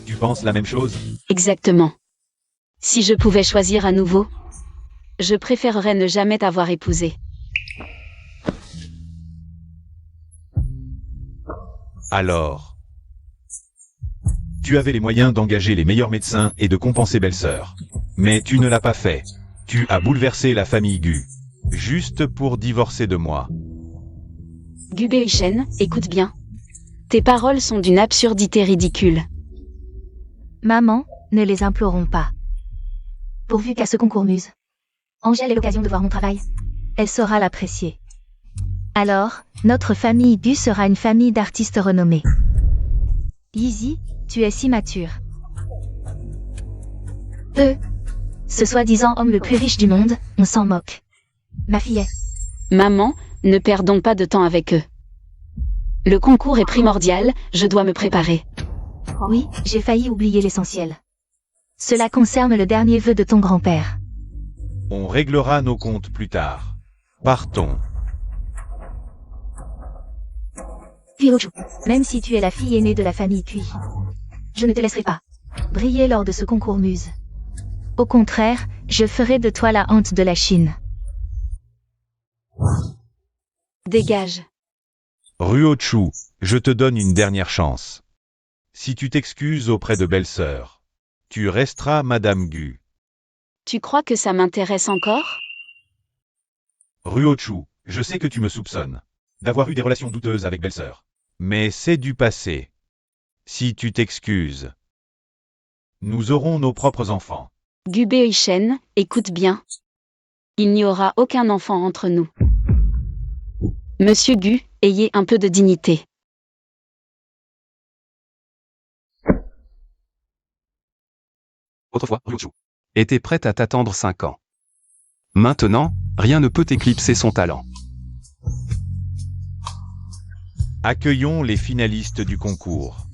Tu penses la même chose? Exactement. Si je pouvais choisir à nouveau, je préférerais ne jamais t'avoir épousé. Alors, tu avais les moyens d'engager les meilleurs médecins et de compenser belle-sœur. Mais tu ne l'as pas fait. Tu as bouleversé la famille Gu. Juste pour divorcer de moi. Gu Beishen, écoute bien. Tes paroles sont d'une absurdité ridicule. Maman, ne les implorons pas. Pourvu qu'à ce concours muse, Angèle ait l'occasion de voir mon travail. Elle saura l'apprécier. Alors, notre famille Gu sera une famille d'artistes renommés. Yeezy, tu es si mature. Ce soi-disant homme le plus riche du monde, on s'en moque. Ma fille est... Maman, ne perdons pas de temps avec eux. Le concours est primordial, je dois me préparer. Oui, j'ai failli oublier l'essentiel. Cela concerne le dernier vœu de ton grand-père. On réglera nos comptes plus tard. Partons. Ruochu, même si tu es la fille aînée de la famille Cui, je ne te laisserai pas briller lors de ce concours muse. Au contraire, je ferai de toi la honte de la Chine. Dégage. Ruochu, je te donne une dernière chance. Si tu t'excuses auprès de belle-sœur, tu resteras Madame Gu. Tu crois que ça m'intéresse encore? Ruochu, je sais que tu me soupçonnes d'avoir eu des relations douteuses avec belle-sœur. Mais c'est du passé. Si tu t'excuses, nous aurons nos propres enfants. Gu Beishen, écoute bien. Il n'y aura aucun enfant entre nous. Monsieur Gu, ayez un peu de dignité. autrefois Ryuchu, était prête à t'attendre 5 ans. Maintenant, rien ne peut éclipser son talent. Accueillons les finalistes du concours.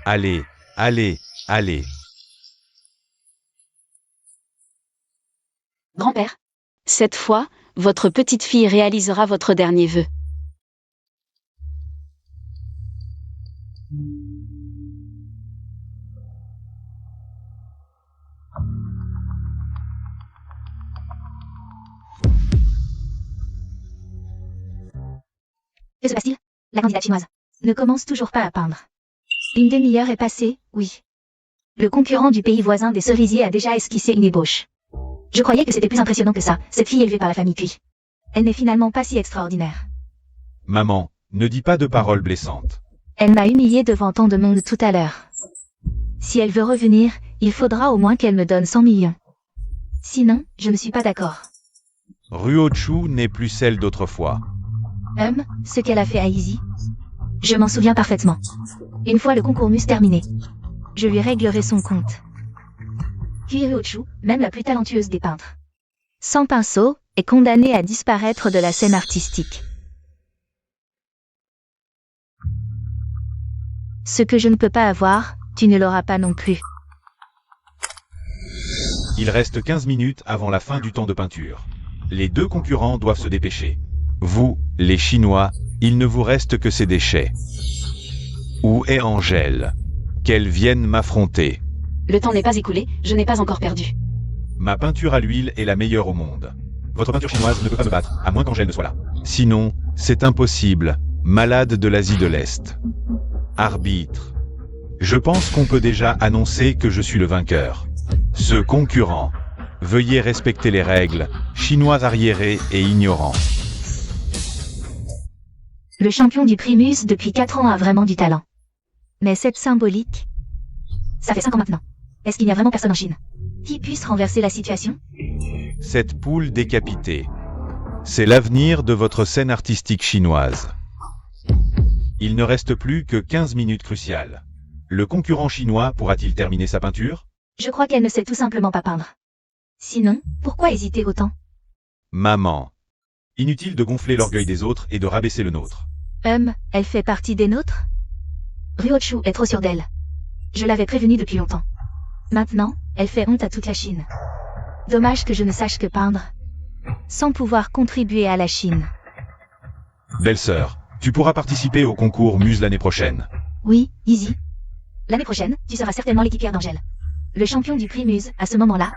Allez, allez, allez. Grand-père, cette fois, votre petite fille réalisera votre dernier vœu. Que se passe-t-il? La candidate chinoise ne commence toujours pas à peindre. Une demi-heure est passée, oui. Le concurrent du pays voisin des cerisiers a déjà esquissé une ébauche. Je croyais que c'était plus impressionnant que ça, cette fille élevée par la famille Cui. Elle n'est finalement pas si extraordinaire. Maman, ne dis pas de paroles blessantes. Elle m'a humiliée devant tant de monde tout à l'heure. Si elle veut revenir, il faudra au moins qu'elle me donne 100 millions. Sinon, je ne suis pas d'accord. Ruochu n'est plus celle d'autrefois. Ce qu'elle a fait à Izzy. Je m'en souviens parfaitement. Une fois le concours mus terminé, je lui réglerai son compte. Puis Ryuchu, même la plus talentueuse des peintres, sans pinceau, est condamnée à disparaître de la scène artistique. Ce que je ne peux pas avoir, tu ne l'auras pas non plus. Il reste 15 minutes avant la fin du temps de peinture. Les deux concurrents doivent se dépêcher. Vous, les Chinois, il ne vous reste que ces déchets. Où est Angèle? Qu'elle vienne m'affronter. Le temps n'est pas écoulé, je n'ai pas encore perdu. Ma peinture à l'huile est la meilleure au monde. Votre peinture chinoise ne peut pas me battre, à moins qu'Angèle ne soit là. Sinon, c'est impossible. Malade de l'Asie de l'Est. Arbitre. Je pense qu'on peut déjà annoncer que je suis le vainqueur. Ce concurrent. Veuillez respecter les règles, Chinois arriérés et ignorants. Le champion du Primus depuis 4 ans a vraiment du talent. Mais cette symbolique... Ça fait 5 ans maintenant. Est-ce qu'il n'y a vraiment personne en Chine qui puisse renverser la situation? Cette poule décapitée. C'est l'avenir de votre scène artistique chinoise. Il ne reste plus que 15 minutes cruciales. Le concurrent chinois pourra-t-il terminer sa peinture? Je crois qu'elle ne sait tout simplement pas peindre. Sinon, pourquoi hésiter autant? Maman. Inutile de gonfler l'orgueil des autres et de rabaisser le nôtre. Elle fait partie des nôtres? Ryuchu est trop sûre d'elle. Je l'avais prévenue depuis longtemps. Maintenant, elle fait honte à toute la Chine. Dommage que je ne sache que peindre, sans pouvoir contribuer à la Chine. Belle-sœur, tu pourras participer au concours Muse l'année prochaine. Oui, Izzy. L'année prochaine, tu seras certainement l'équipière d'Angèle. Le champion du prix Muse, à ce moment-là.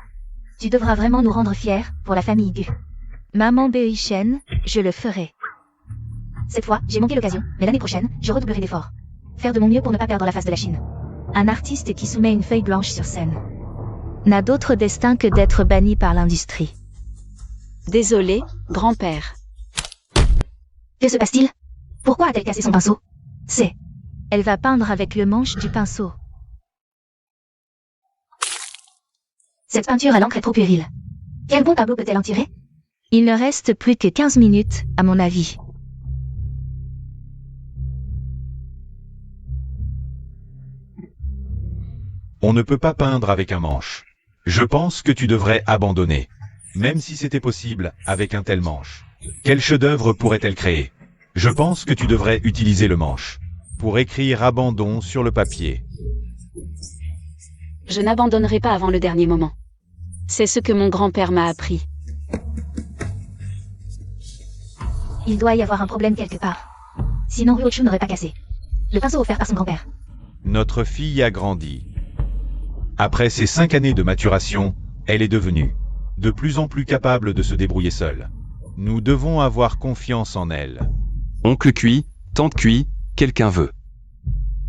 Tu devras vraiment nous rendre fiers, pour la famille Gu. Maman Beishen, je le ferai. Cette fois, j'ai manqué l'occasion, mais l'année prochaine, je redoublerai d'efforts. Faire de mon mieux pour ne pas perdre la face de la Chine. Un artiste qui soumet une feuille blanche sur scène n'a d'autre destin que d'être banni par l'industrie. Désolé, grand-père. Que se passe-t-il? Pourquoi a-t-elle cassé son pinceau? Elle va peindre avec le manche du pinceau. Cette peinture à l'encre est trop puérile. Quel bon tableau peut-elle en tirer? Il ne reste plus que 15 minutes, à mon avis. On ne peut pas peindre avec un manche. Je pense que tu devrais abandonner. Même si c'était possible, avec un tel manche. Quel chef-d'œuvre pourrait-elle créer? Je pense que tu devrais utiliser le manche. Pour écrire abandon sur le papier. Je n'abandonnerai pas avant le dernier moment. C'est ce que mon grand-père m'a appris. Il doit y avoir un problème quelque part. Sinon Ryuchu n'aurait pas cassé le pinceau offert par son grand-père. Notre fille a grandi. Après ces 5 années de maturation, elle est devenue de plus en plus capable de se débrouiller seule. Nous devons avoir confiance en elle. Oncle Cui, tante Cui, quelqu'un veut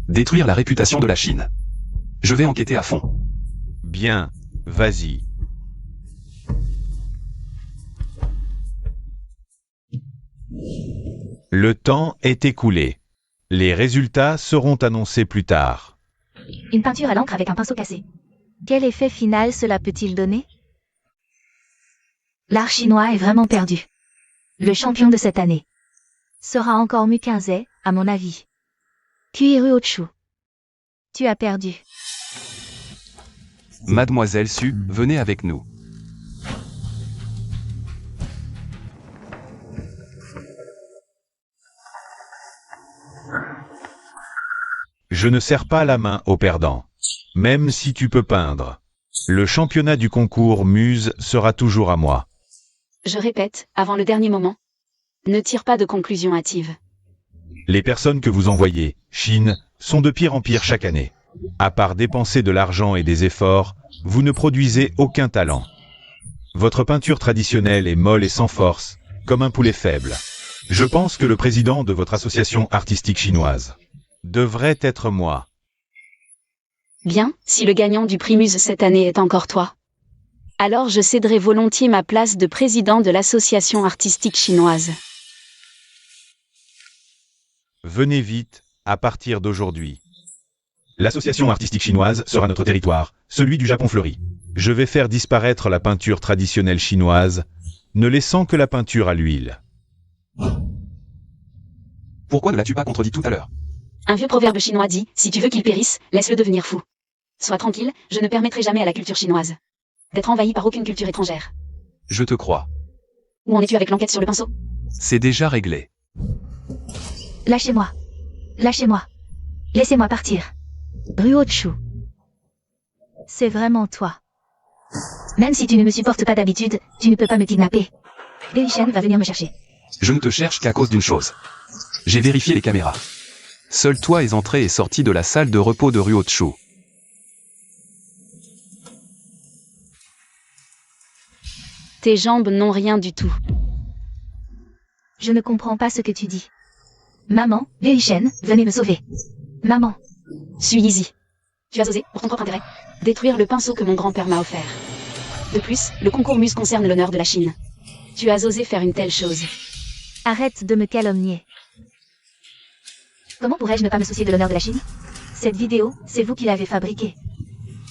détruire la réputation de la Chine. Je vais enquêter à fond. Bien, vas-y. Le temps est écoulé. Les résultats seront annoncés plus tard. Une peinture à l'encre avec un pinceau cassé. Quel effet final cela peut-il donner? L'art chinois est vraiment perdu. Le champion de cette année sera encore Mu 15, à mon avis. Puis Ruochu. Tu as perdu. Mademoiselle Su, venez avec nous. Je ne serre pas la main au perdant. Même si tu peux peindre. Le championnat du concours Muse sera toujours à moi. Je répète, avant le dernier moment. Ne tire pas de conclusion hâtive. Les personnes que vous envoyez, Chine, sont de pire en pire chaque année. À part dépenser de l'argent et des efforts, vous ne produisez aucun talent. Votre peinture traditionnelle est molle et sans force, comme un poulet faible. Je pense que le président de votre association artistique chinoise devrait être moi. Bien, si le gagnant du prix Muse cette année est encore toi. Alors je céderai volontiers ma place de président de l'association artistique chinoise. Venez vite, à partir d'aujourd'hui. L'association artistique chinoise sera notre territoire, celui du Japon fleuri. Je vais faire disparaître la peinture traditionnelle chinoise, ne laissant que la peinture à l'huile. Pourquoi ne l'as-tu pas contredit tout à l'heure? Un vieux proverbe chinois dit, si tu veux qu'il périsse, laisse-le devenir fou. Sois tranquille, je ne permettrai jamais à la culture chinoise d'être envahie par aucune culture étrangère. Je te crois. Où en es-tu avec l'enquête sur le pinceau? C'est déjà réglé. Lâchez-moi. Lâchez-moi. Laissez-moi partir. Ruochu. C'est vraiment toi. Même si tu ne me supportes pas d'habitude, tu ne peux pas me kidnapper. Beishen va venir me chercher. Je ne te cherche qu'à cause d'une chose. J'ai vérifié les caméras. Seul toi es entré et sorti de la salle de repos de Ruochu. Tes jambes n'ont rien du tout. Je ne comprends pas ce que tu dis. Maman, Beishen, venez me sauver. Maman. Suis easy. Tu as osé, pour ton propre intérêt, détruire le pinceau que mon grand-père m'a offert. De plus, le concours Muse concerne l'honneur de la Chine. Tu as osé faire une telle chose. Arrête de me calomnier. Comment pourrais-je ne pas me soucier de l'honneur de la Chine? Cette vidéo, c'est vous qui l'avez fabriquée.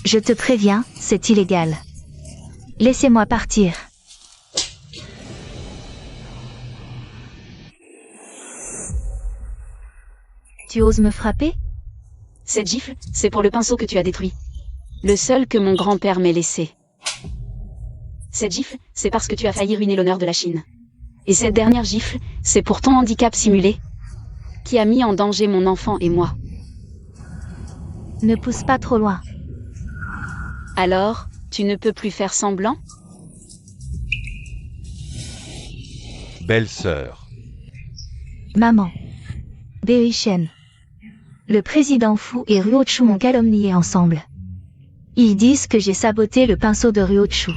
Je te préviens, c'est illégal. Laissez-moi partir. Tu oses me frapper? Cette gifle, c'est pour le pinceau que tu as détruit. Le seul que mon grand-père m'ait laissé. Cette gifle, c'est parce que tu as failli ruiner l'honneur de la Chine. Et cette dernière gifle, c'est pour ton handicap simulé, qui a mis en danger mon enfant et moi. Ne pousse pas trop loin. Alors, tu ne peux plus faire semblant? Belle-sœur. Maman. Beishen. Le président Fu et Ruochu m'ont calomnié ensemble. Ils disent que j'ai saboté le pinceau de Ruochu.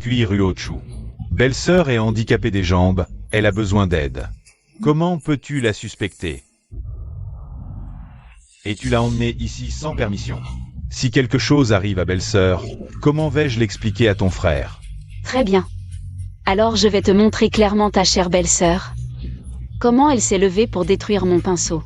Puis Ruochu. Belle-sœur est handicapée des jambes, elle a besoin d'aide. Comment peux-tu la suspecter? Et tu l'as emmenée ici sans permission. Si quelque chose arrive à belle-sœur, comment vais-je l'expliquer à ton frère? Très bien. Alors je vais te montrer clairement ta chère belle-sœur. Comment elle s'est levée pour détruire mon pinceau.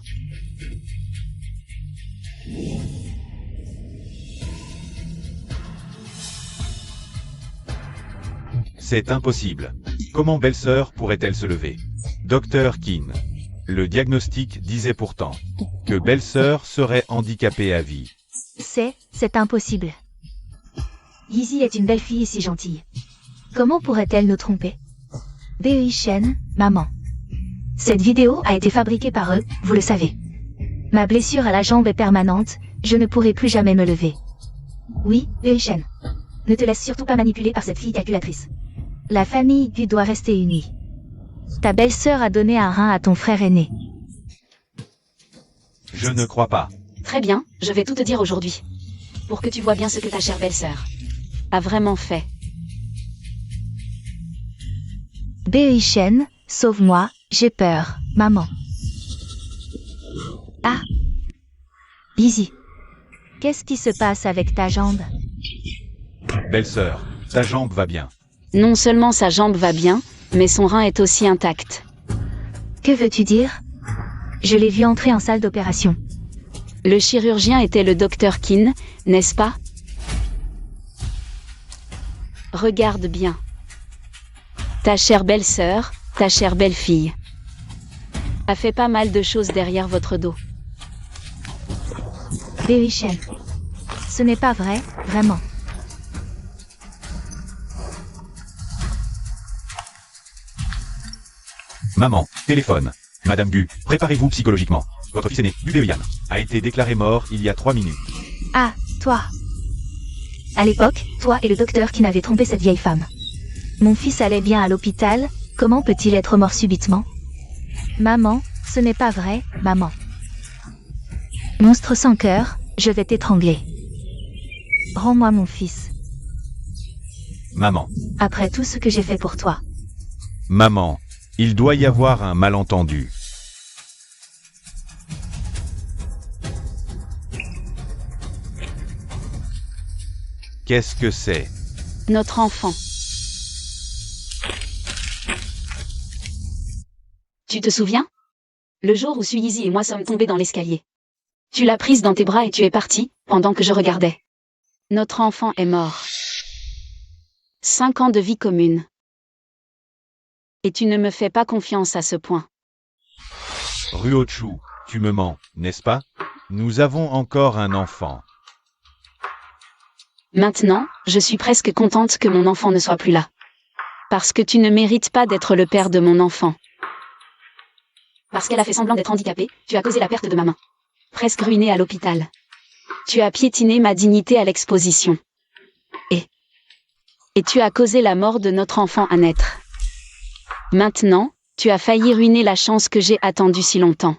C'est impossible. Comment belle-sœur pourrait-elle se lever? Docteur Kin. Le diagnostic disait pourtant que belle-sœur serait handicapée à vie. C'est impossible. Yizi est une belle fille et si gentille. Comment pourrait-elle nous tromper? Beishen, maman. Cette vidéo a été fabriquée par eux, vous le savez. Ma blessure à la jambe est permanente, je ne pourrai plus jamais me lever. Oui, Beishen. Ne te laisse surtout pas manipuler par cette fille calculatrice. La famille Gu doit rester unie. Ta belle-sœur a donné un rein à ton frère aîné. Je ne crois pas. Très bien, je vais tout te dire aujourd'hui. Pour que tu vois bien ce que ta chère belle-sœur a vraiment fait. Beishen, sauve-moi, j'ai peur, maman. Ah. Easy. Qu'est-ce qui se passe avec ta jambe? Belle-sœur, ta jambe va bien. Non seulement sa jambe va bien, mais son rein est aussi intact. Que veux-tu dire? Je l'ai vu entrer en salle d'opération. Le chirurgien était le docteur Kin, n'est-ce pas? Regarde bien. Ta chère belle-sœur ta chère belle-fille, a fait pas mal de choses derrière votre dos. Berrichen. Ce n'est pas vrai, vraiment. Maman, téléphone. Madame Gu, préparez-vous psychologiquement. Votre fils aîné, Gubéoyan, a été déclaré mort il y a 3 minutes. Ah, toi. À l'époque, toi et le docteur qui n'avait trompé cette vieille femme. Mon fils allait bien à l'hôpital, comment peut-il être mort subitement? Maman, ce n'est pas vrai, maman. Monstre sans cœur, je vais t'étrangler. Rends-moi mon fils. Maman. Après tout ce que j'ai fait pour toi. Maman, il doit y avoir un malentendu. Qu'est-ce que c'est? Notre enfant. Tu te souviens? Le jour où Suizy et moi sommes tombés dans l'escalier. Tu l'as prise dans tes bras et tu es parti, pendant que je regardais. Notre enfant est mort. 5 ans de vie commune. Et tu ne me fais pas confiance à ce point. Ruochu, tu me mens, n'est-ce pas? Nous avons encore un enfant. Maintenant, je suis presque contente que mon enfant ne soit plus là. Parce que tu ne mérites pas d'être le père de mon enfant. Parce qu'elle a fait semblant d'être handicapée, tu as causé la perte de ma main. Presque ruinée à l'hôpital. Tu as piétiné ma dignité à l'exposition. Et tu as causé la mort de notre enfant à naître. Maintenant, tu as failli ruiner la chance que j'ai attendue si longtemps.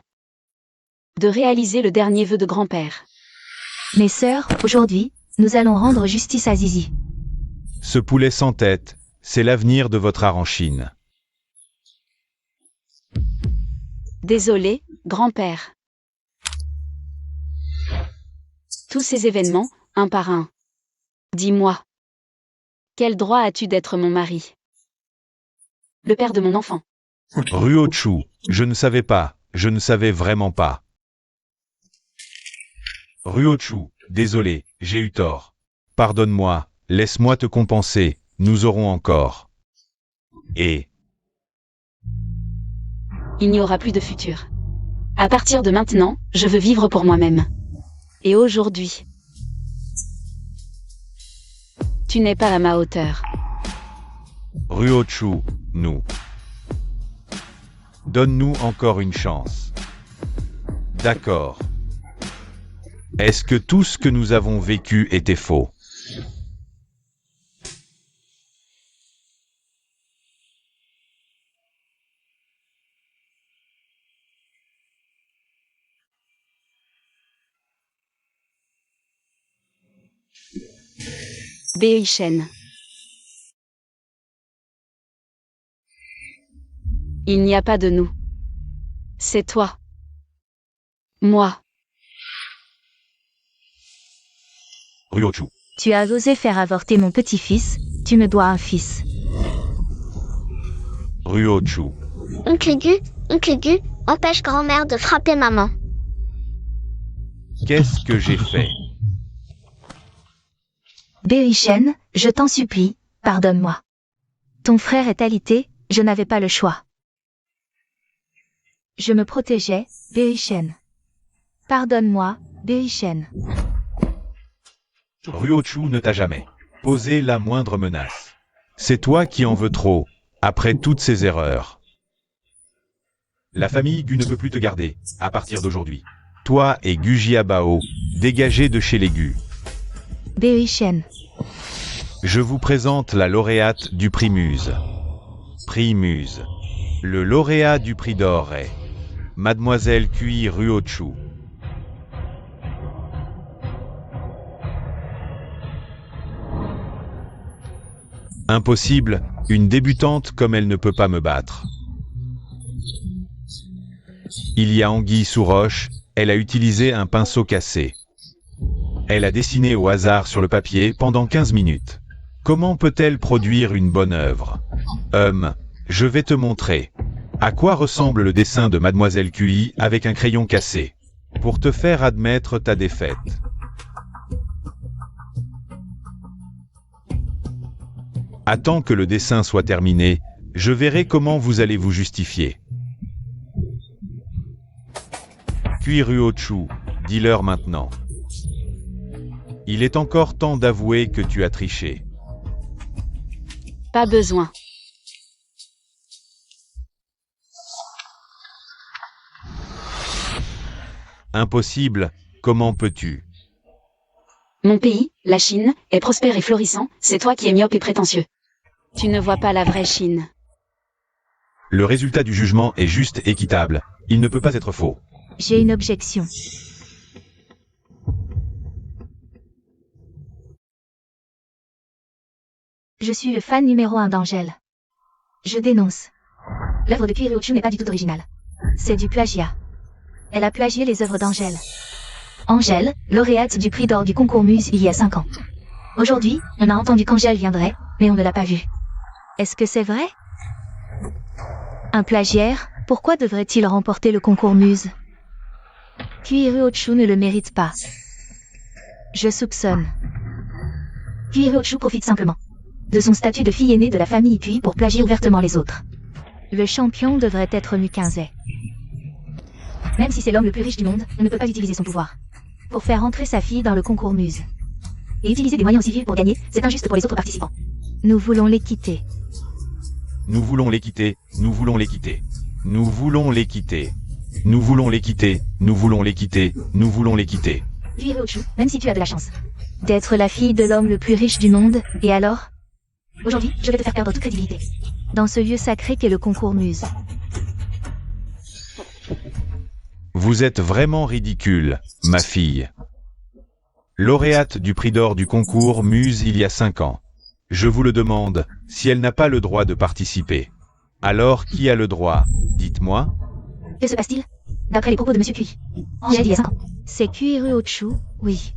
De réaliser le dernier vœu de grand-père. Mes sœurs, aujourd'hui, nous allons rendre justice à Zizi. Ce poulet sans tête, c'est l'avenir de votre aranchine. Désolé, grand-père. Tous ces événements, un par un. Dis-moi. Quel droit as-tu d'être mon mari? Le père de mon enfant. Ruochu, je ne savais pas, je ne savais vraiment pas. Ruochu, désolé, j'ai eu tort. Pardonne-moi, laisse-moi te compenser, nous aurons encore. Et... Il n'y aura plus de futur. À partir de maintenant, je veux vivre pour moi-même. Et aujourd'hui, tu n'es pas à ma hauteur. Ruochu, nous. Donne-nous encore une chance. D'accord. Est-ce que tout ce que nous avons vécu était faux? Beichen. Il n'y a pas de nous. C'est toi. Moi. Ruochu. Tu as osé faire avorter mon petit-fils, tu me dois un fils. Ruochu. Oncle Gu, empêche grand-mère de frapper maman. Qu'est-ce que j'ai fait? Berrichen, je t'en supplie, pardonne-moi. Ton frère est alité, je n'avais pas le choix. Je me protégeais, Berrichen. Pardonne-moi, Berrichen. Ruochu ne t'a jamais posé la moindre menace. C'est toi qui en veux trop, après toutes ces erreurs. La famille Gu ne peut plus te garder, à partir d'aujourd'hui. Toi et Gu Jiabao, dégagez de chez les Gu. Berrichen. Je vous présente la lauréate du prix Muse. Prix Muse. Le lauréat du prix d'or est Mademoiselle Kui Ruochu. Impossible, une débutante comme elle ne peut pas me battre. Il y a anguille sous roche, elle a utilisé un pinceau cassé. Elle a dessiné au hasard sur le papier pendant 15 minutes. Comment peut-elle produire une bonne œuvre? Je vais te montrer. À quoi ressemble le dessin de Mademoiselle QI avec un crayon cassé? Pour te faire admettre ta défaite. Attends que le dessin soit terminé, Je verrai comment vous allez vous justifier. Kuiruochu, dis-leur maintenant. Il est encore temps d'avouer que tu as triché. Pas besoin. Impossible, comment peux-tu? Mon pays, la Chine, est prospère et florissant, c'est toi qui es myope et prétentieux. Tu ne vois pas la vraie Chine. Le résultat du jugement est juste et équitable. Il ne peut pas être faux. J'ai une objection. Je suis le fan numéro 1 d'Angèle. Je dénonce. L'œuvre de Kuiruochu n'est pas du tout originale. C'est du plagiat. Elle a plagié les œuvres d'Angèle. Angèle, lauréate du prix d'or du concours Muse il y a 5 ans. Aujourd'hui, on a entendu qu'Angèle viendrait, mais on ne l'a pas vue. Est-ce que c'est vrai? Un plagiaire, pourquoi devrait-il remporter le concours Muse? Kuiruochu ne le mérite pas. Je soupçonne. Kuiruochu profite simplement de son statut de fille aînée de la famille Kui pour plagier ouvertement les autres. Le champion devrait être Mukinzé. Même si c'est l'homme le plus riche du monde, on ne peut pas utiliser son pouvoir pour faire entrer sa fille dans le concours Muse. Et utiliser des moyens aussi vifs pour gagner, c'est injuste pour les autres participants. Nous voulons l'équité. Nous voulons l'équité, nous voulons l'équité. Nous voulons l'équité. Nous voulons l'équité, nous voulons l'équité, nous voulons l'équité. Kuiruochu, même si tu as de la chance d'être la fille de l'homme le plus riche du monde, et alors? Aujourd'hui, je vais te faire perdre toute crédibilité dans ce lieu sacré qu'est le concours Muse. Vous êtes vraiment ridicule, ma fille. Lauréate du prix d'or du concours Muse il y a 5 ans. Je vous le demande, si elle n'a pas le droit de participer. Alors qui a le droit? Dites-moi. Que se passe-t-il? D'après les propos de Monsieur Kui, Angèle il y a 5 ans. C'est Kuiruochu, oui.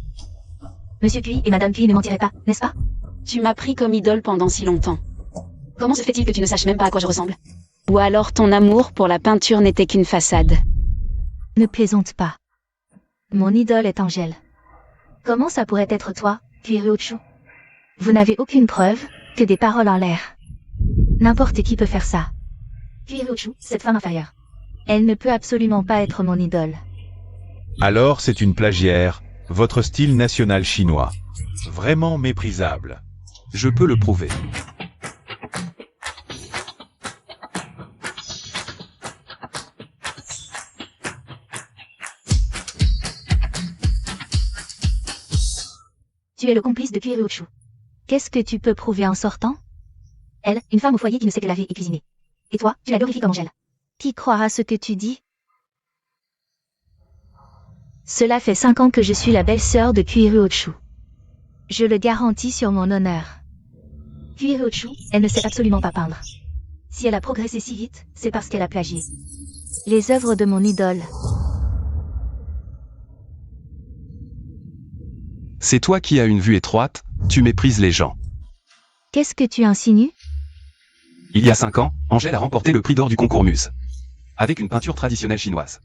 Monsieur Kui et Madame Kui ne mentiraient pas, n'est-ce pas? Tu m'as pris comme idole pendant si longtemps. Comment se fait-il que tu ne saches même pas à quoi je ressemble? Ou alors ton amour pour la peinture n'était qu'une façade? Ne plaisante pas. Mon idole est Angèle. Comment ça pourrait être toi, Kuiruochu? Vous n'avez aucune preuve, que des paroles en l'air. N'importe qui peut faire ça. Kuiruochu, cette femme inférieure. Elle ne peut absolument pas être mon idole. Alors c'est une plagiaire, votre style national chinois. Vraiment méprisable. Je peux le prouver. Tu es le complice de Kuiruochu. Qu'est-ce que tu peux prouver en sortant? Elle, une femme au foyer qui ne sait que laver et cuisiner. Et toi, tu la glorifies comme Angèle. Qui croira ce que tu dis? Cela fait 5 ans que je suis la belle-sœur de Kuiruochu. Je le garantis sur mon honneur. Kuiruochu, elle ne sait absolument pas peindre. Si elle a progressé si vite, c'est parce qu'elle a plagié les œuvres de mon idole. C'est toi qui as une vue étroite, tu méprises les gens. Qu'est-ce que tu insinues? Il y a 5 ans, Angèle a remporté le prix d'or du concours Muse. Avec une peinture traditionnelle chinoise.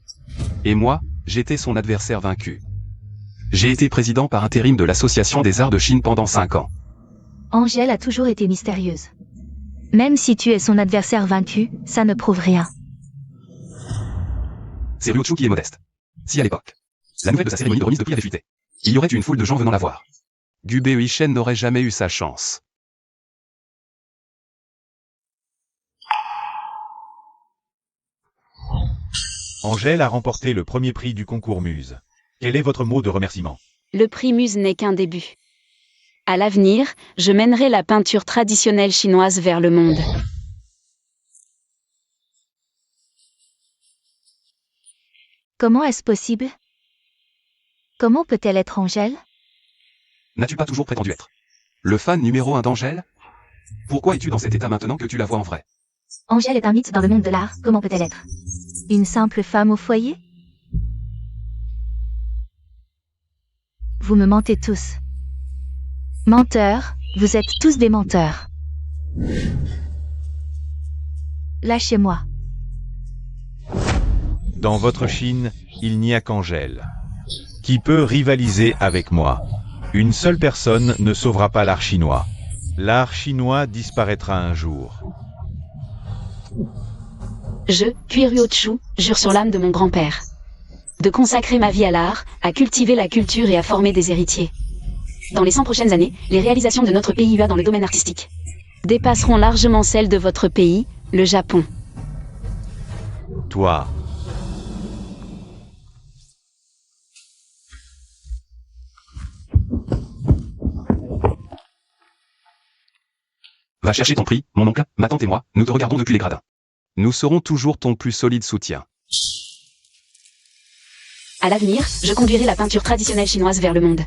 Et moi, j'étais son adversaire vaincu. J'ai été président par intérim de l'Association des Arts de Chine pendant 5 ans. Angèle a toujours été mystérieuse. Même si tu es son adversaire vaincu, ça ne prouve rien. C'est Ryuchu qui est modeste. Si à l'époque, la nouvelle de sa cérémonie de remise de prix avait fuité, il y aurait une foule de gens venant la voir. Gubei Uishen n'aurait jamais eu sa chance. Angèle a remporté le premier prix du concours Muse. Quel est votre mot de remerciement? Le prix Muse n'est qu'un début. À l'avenir, je mènerai la peinture traditionnelle chinoise vers le monde. Comment est-ce possible? Comment peut-elle être Angèle? N'as-tu pas toujours prétendu être le fan numéro 1 d'Angèle? Pourquoi es-tu dans cet état maintenant que tu la vois en vrai? Angèle est un mythe dans le monde de l'art, comment peut-elle être une simple femme au foyer? Vous me mentez tous. Menteurs, vous êtes tous des menteurs. Lâchez-moi. Dans votre Chine, il n'y a qu'Angèle. Qui peut rivaliser avec moi? Une seule personne ne sauvera pas l'art chinois. L'art chinois disparaîtra un jour. Je, Kuiruo Chu, jure sur l'âme de mon grand-père de consacrer ma vie à l'art, à cultiver la culture et à former des héritiers. Dans les 100 prochaines années, les réalisations de notre PIUA dans le domaine artistique dépasseront largement celles de votre pays, le Japon. Toi. Va chercher ton prix, mon oncle, ma tante et moi, nous te regardons depuis les gradins. Nous serons toujours ton plus solide soutien. À l'avenir, je conduirai la peinture traditionnelle chinoise vers le monde.